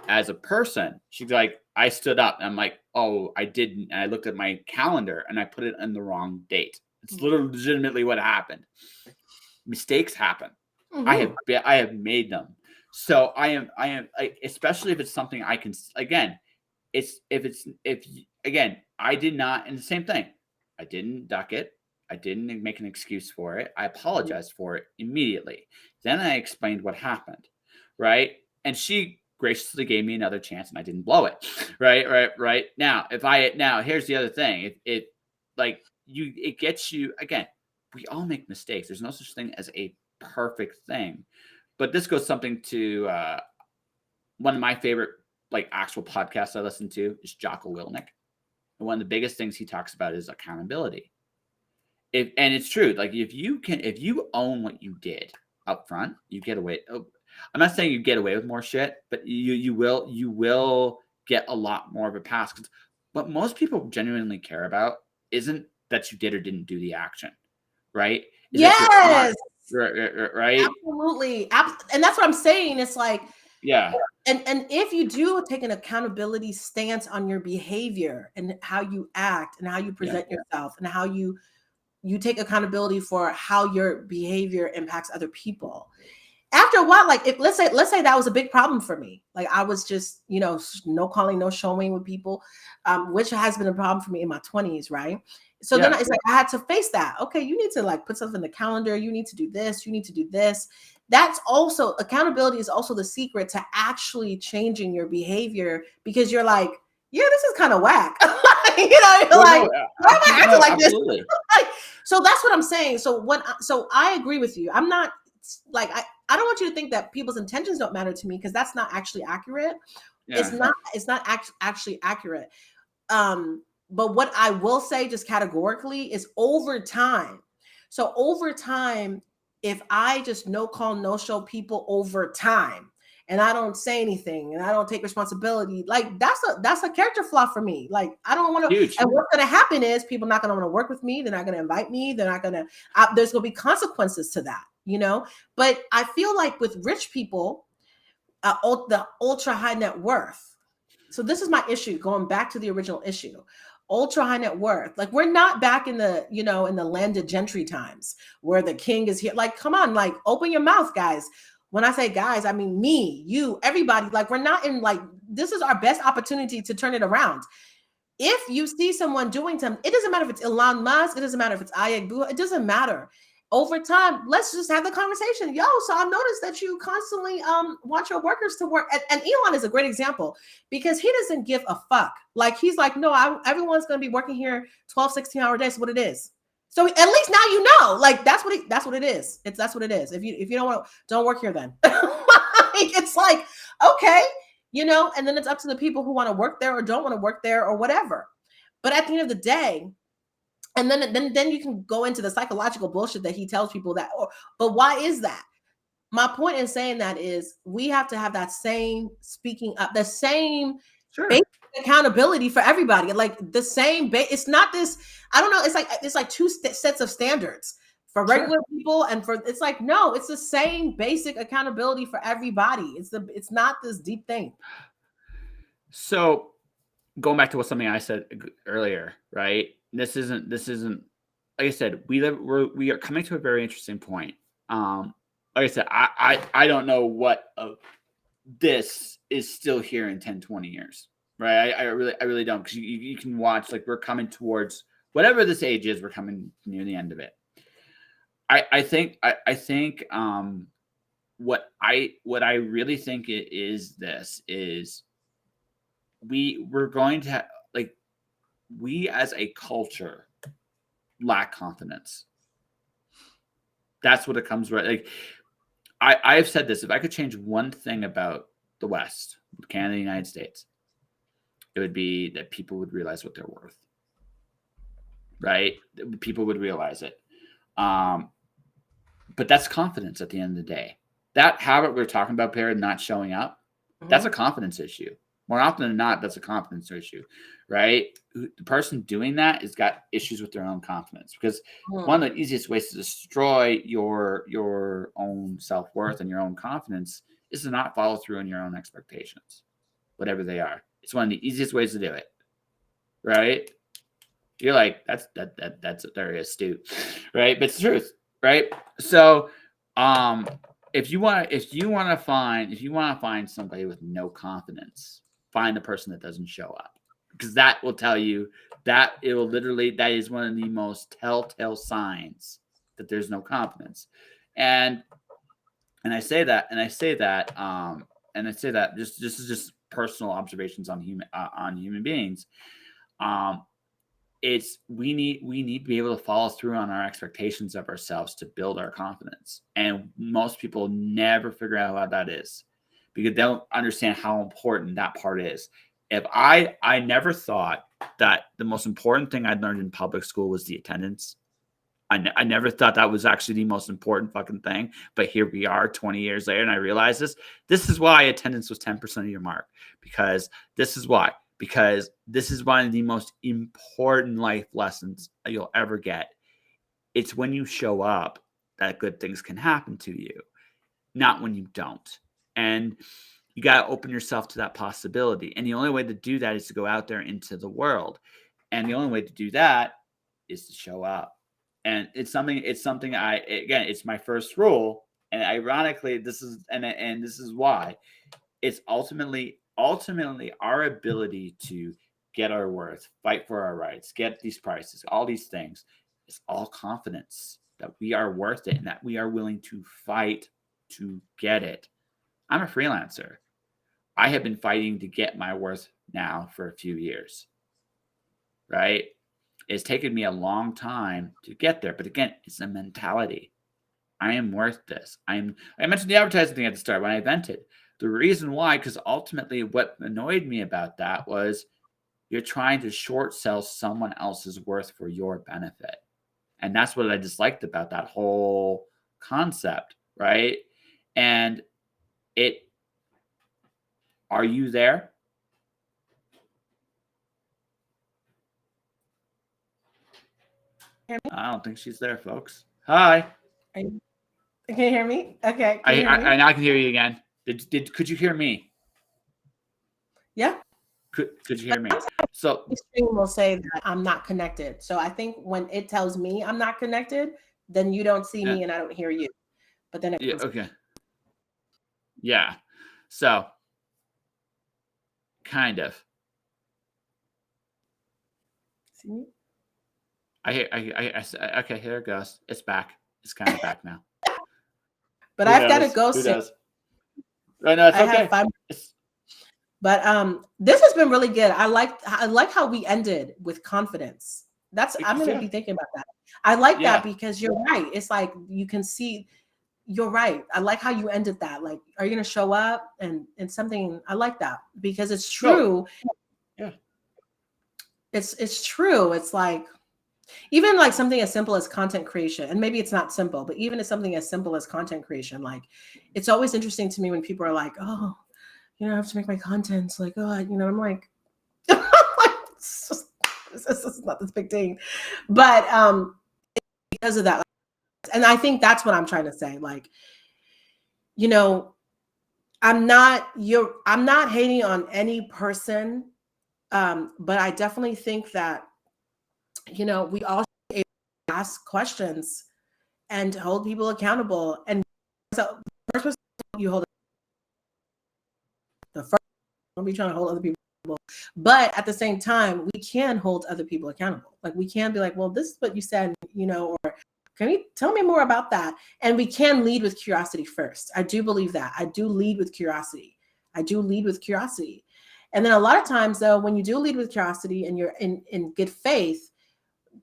[SPEAKER 1] as a person. She's like, I stood up and I'm like, oh, I didn't. And I looked at my calendar and I put it in the wrong date. It's literally legitimately what happened. Mistakes happen. Mm-hmm. I have made them. So I am like, especially if it's something I can, again, I did not, and the same thing. I didn't duck it. I didn't make an excuse for it. I apologized for it immediately. Then I explained what happened. Right. And she graciously gave me another chance and I didn't blow it. Right. Now, here's the other thing. It gets you, again, we all make mistakes. There's no such thing as a perfect thing. But this goes something to one of my favorite, like, actual podcasts I listen to is Jocko Willink. And one of the biggest things he talks about is accountability. And it's true. Like, if you own what you did up front, you get away. I'm not saying you get away with more shit, but you will get a lot more of a pass. Because what most people genuinely care about isn't that you did or didn't do the action, right?
[SPEAKER 2] Yes.
[SPEAKER 1] Right.
[SPEAKER 2] Absolutely. And that's what I'm saying. It's like,
[SPEAKER 1] yeah.
[SPEAKER 2] And if you do take an accountability stance on your behavior and how you act and how you present yourself and how you take accountability for how your behavior impacts other people. After a while, like, if let's say that was a big problem for me. Like, I was just, no calling, no showing with people, which has been a problem for me in my 20s, right? So then it's like I had to face that. Okay, you need to, like, put stuff in the calendar. You need to do this. You need to do this. That's also, accountability is also the secret to actually changing your behavior, because you're like, yeah, this is kind of whack. You're like, why am I acting like this? So that's what I'm saying. So I agree with you. I'm not, like, I don't want you to think that people's intentions don't matter to me, because that's not actually accurate. It's not actually accurate. But what I will say just categorically is over time. So over time, if I just no call, no show people over time, and I don't say anything and I don't take responsibility, like, that's a character flaw for me. Like, I don't want to. And what's going to happen is people not going to want to work with me. They're not going to invite me. They're not going to. There's going to be consequences to that, But I feel like with rich people, the ultra high net worth. So this is my issue. Going back to the original issue. Ultra high net worth. Like, we're not back in the, in the landed gentry times where the king is here. Like, come on, like, open your mouth, guys. When I say guys, I mean me, you, everybody. Like, we're not in, like, this is our best opportunity to turn it around. If you see someone doing something, it doesn't matter if it's Elon Musk, it doesn't matter if it's Egbuho, it doesn't matter. Over time, let's just have the conversation. Yo, so I've noticed that you constantly want your workers to work. And Elon is a great example, because he doesn't give a fuck. Like, he's like, no, everyone's going to be working here 12, 16-hour days. That's what it is. So at least now you know, like, that's what it is. That's what it is. If you don't work here then. It's like, okay, and then it's up to the people who want to work there or don't want to work there or whatever. But at the end of the day, and then you can go into the psychological bullshit that he tells people that, but why is that? My point in saying that is we have to have that same speaking up, the same basic accountability for everybody. Like, the same it's not this, I don't know. It's like two sets of standards for regular people. And it's like, no, it's the same basic accountability for everybody. It's not this deep thing.
[SPEAKER 1] So going back to something I said earlier, right? This isn't like I said, we are coming to a very interesting point. Like I said, I don't know what of this is still here in 10, 20 years, right? I really don't, because you can watch, like, we're coming towards whatever this age is, we're coming near the end of it. I think what I really think it is, this is we're going to like, we as a culture lack confidence. That's what it comes with. Like, I've said this: if I could change one thing about the West, Canada, the United States, it would be that people would realize what they're worth. Right? People would realize it. But that's confidence at the end of the day. That habit we're talking about, Perry, not showing up, that's a confidence issue. More often than not, that's a confidence issue, right? The person doing that has got issues with their own confidence, because one of the easiest ways to destroy your own self-worth and your own confidence is to not follow through on your own expectations, whatever they are. It's one of the easiest ways to do it, right? You're like, that's very astute, right? But it's the truth, right? So, if you want to find somebody with no confidence, find the person that doesn't show up, because that will tell you that that is one of the most telltale signs that there's no confidence. And I say that this is just personal observations on human beings. It's we need to be able to follow through on our expectations of ourselves to build our confidence. And most people never figure out what that is, because they don't understand how important that part is. If I never thought that the most important thing I'd learned in public school was the attendance. I never thought that was actually the most important fucking thing. But here we are 20 years later, and I realize this. This is why attendance was 10% of your mark, because this is why. Because this is one of the most important life lessons you'll ever get. It's when you show up that good things can happen to you, not when you don't. And you got to open yourself to that possibility. And the only way to do that is to go out there into the world. And the only way to do that is to show up. And it's something it's my first rule. And ironically, this is why. It's ultimately our ability to get our worth, fight for our rights, get these prices, all these things. It's all confidence that we are worth it and that we are willing to fight to get it. I'm a freelancer. I have been fighting to get my worth now for a few years, right? It's taken me a long time to get there. But again, it's a mentality. I am worth this. I mentioned the advertising thing at the start when I vented. The reason why, because ultimately what annoyed me about that was you're trying to short sell someone else's worth for your benefit. And that's what I disliked about that whole concept, right? And are you there? I don't think she's there, folks. Hi.
[SPEAKER 2] Can you hear me? Okay.
[SPEAKER 1] I now can hear you again. Could you hear me?
[SPEAKER 2] Yeah.
[SPEAKER 1] Could you hear me? So
[SPEAKER 2] Extreme will say that I'm not connected. So I think when it tells me I'm not connected, then you don't see me and I don't hear you. But then
[SPEAKER 1] okay. Yeah. So kind of.
[SPEAKER 2] See me?
[SPEAKER 1] Okay, here it goes. It's back. It's kind of back now.
[SPEAKER 2] But I've got to go soon.
[SPEAKER 1] Who does? I know, it's okay.
[SPEAKER 2] But this has been really good. I like how we ended with confidence. I'm going to be thinking about that. I like that because you're right. It's like you can see. You're right. I like how you ended that. Like, are you going to show up and something? I like that because it's true.
[SPEAKER 1] Yeah.
[SPEAKER 2] It's true. It's like even like something as simple as content creation, and maybe it's not simple, but even as something as simple as content creation, like it's always interesting to me when people are like, oh, I have to make my content. Like, oh, I'm like, this is not this big thing. But because of that, and I think that's what I'm trying to say. Like, I'm not hating on any person. But I definitely think that, we all should ask questions and hold people accountable. And so the first person you hold, the first, don't be trying to hold other people But at the same time, we can hold other people accountable. Like we can be like, well, this is what you said, or can you tell me more about that? And we can lead with curiosity first. I do believe that. I do lead with curiosity. And then a lot of times though, when you do lead with curiosity and you're in good faith,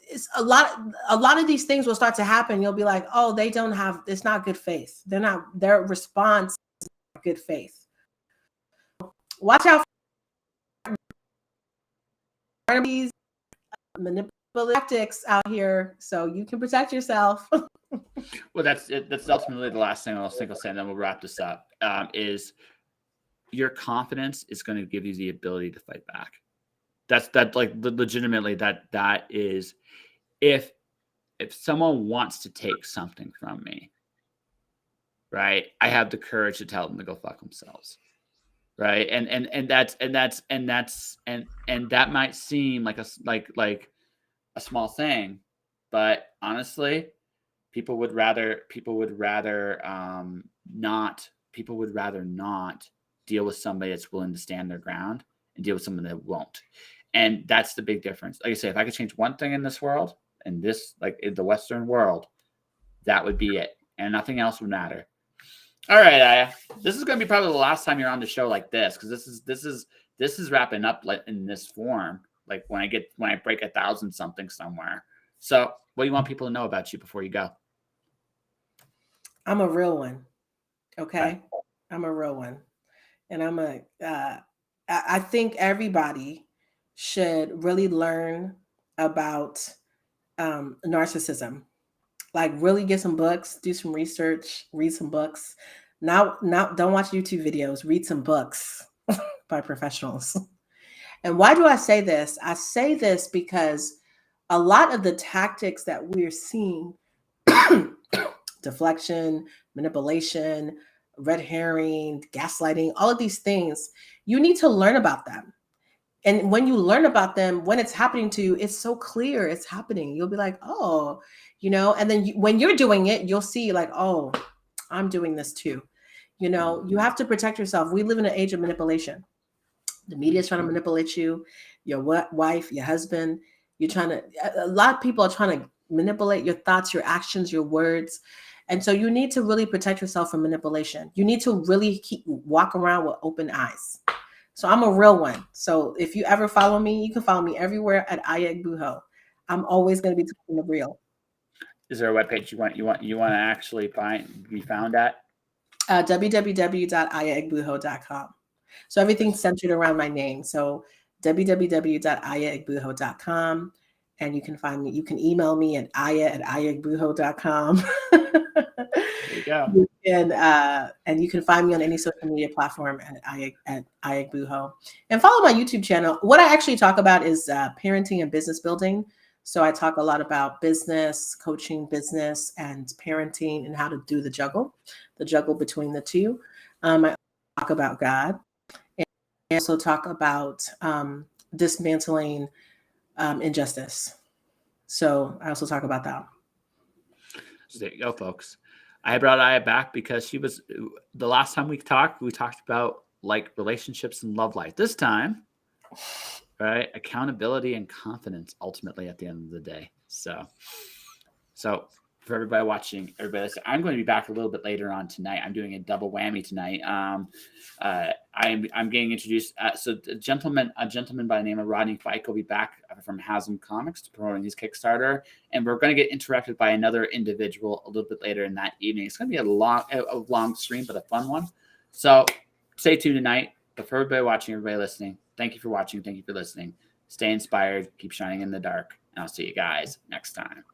[SPEAKER 2] it's a lot of these things will start to happen. You'll be like, oh, it's not good faith. Their response is not good faith. Watch out for these manipulative tactics out here so you can protect yourself.
[SPEAKER 1] Well, that's it. That's ultimately the last thing I'll say, and then we'll wrap this up. Is your confidence is going to give you the ability to fight back. Legitimately that is, if someone wants to take something from me, right, I have the courage to tell them to go fuck themselves, right? And that might seem like a small thing, but honestly, people would rather not deal with somebody that's willing to stand their ground and deal with someone that won't. And that's the big difference. Like I say, if I could change one thing in this world, in the Western world, that would be it. And nothing else would matter. All right, Aya. This is going to be probably the last time you're on the show like this, because this is wrapping up in this form. Like when I break 1,000 something somewhere. So what do you want people to know about you before you go?
[SPEAKER 2] I'm a real one. Okay. I'm a real one. And I think everybody should really learn about narcissism. Like really get some books, do some research, read some books. Now don't watch YouTube videos, read some books by professionals. And why do I say this? I say this because a lot of the tactics that we're seeing, deflection, manipulation, red herring, gaslighting, all of these things, you need to learn about them. And when you learn about them, when it's happening to you, it's so clear it's happening. You'll be like, oh, and then when you're doing it, you'll see like, oh, I'm doing this too. You have to protect yourself. We live in an age of manipulation. The media is trying to manipulate you, your wife, your husband. A lot of people are trying to manipulate your thoughts, your actions, your words. And so you need to really protect yourself from manipulation. You need to really walk around with open eyes. So I'm a real one. So if you ever follow me, you can follow me everywhere at Egbuho. I'm always going to be talking the real.
[SPEAKER 1] Is there a webpage you want to actually be found at?
[SPEAKER 2] www.ayaegbuho.com. So everything's centered around my name. So www.ayaegbuho.com. And you can find me. You can email me at aya@ayaegbuho.com.
[SPEAKER 1] There you go.
[SPEAKER 2] And you can find me on any social media platform at Egbuho. And follow my YouTube channel. What I actually talk about is parenting and business building. So I talk a lot about business, coaching business, and parenting, and how to do the juggle between the two. I talk about God, and I also talk about dismantling injustice. So I also talk about that.
[SPEAKER 1] So there you go, folks. I brought Aya back because she was the last time we talked about like relationships and love life. This time, right? Accountability and confidence ultimately at the end of the day. So for everybody watching, everybody listening, I'm going to be back a little bit later on tonight. I'm doing a double whammy tonight. I'm getting introduced. So a gentleman by the name of Rodney Fike will be back from Haslam Comics to promoting his Kickstarter, and we're going to get interrupted by another individual a little bit later in that evening. It's going to be a long stream, but a fun one. So stay tuned tonight. But for everybody watching, everybody listening, thank you for watching. Thank you for listening. Stay inspired. Keep shining in the dark. And I'll see you guys next time.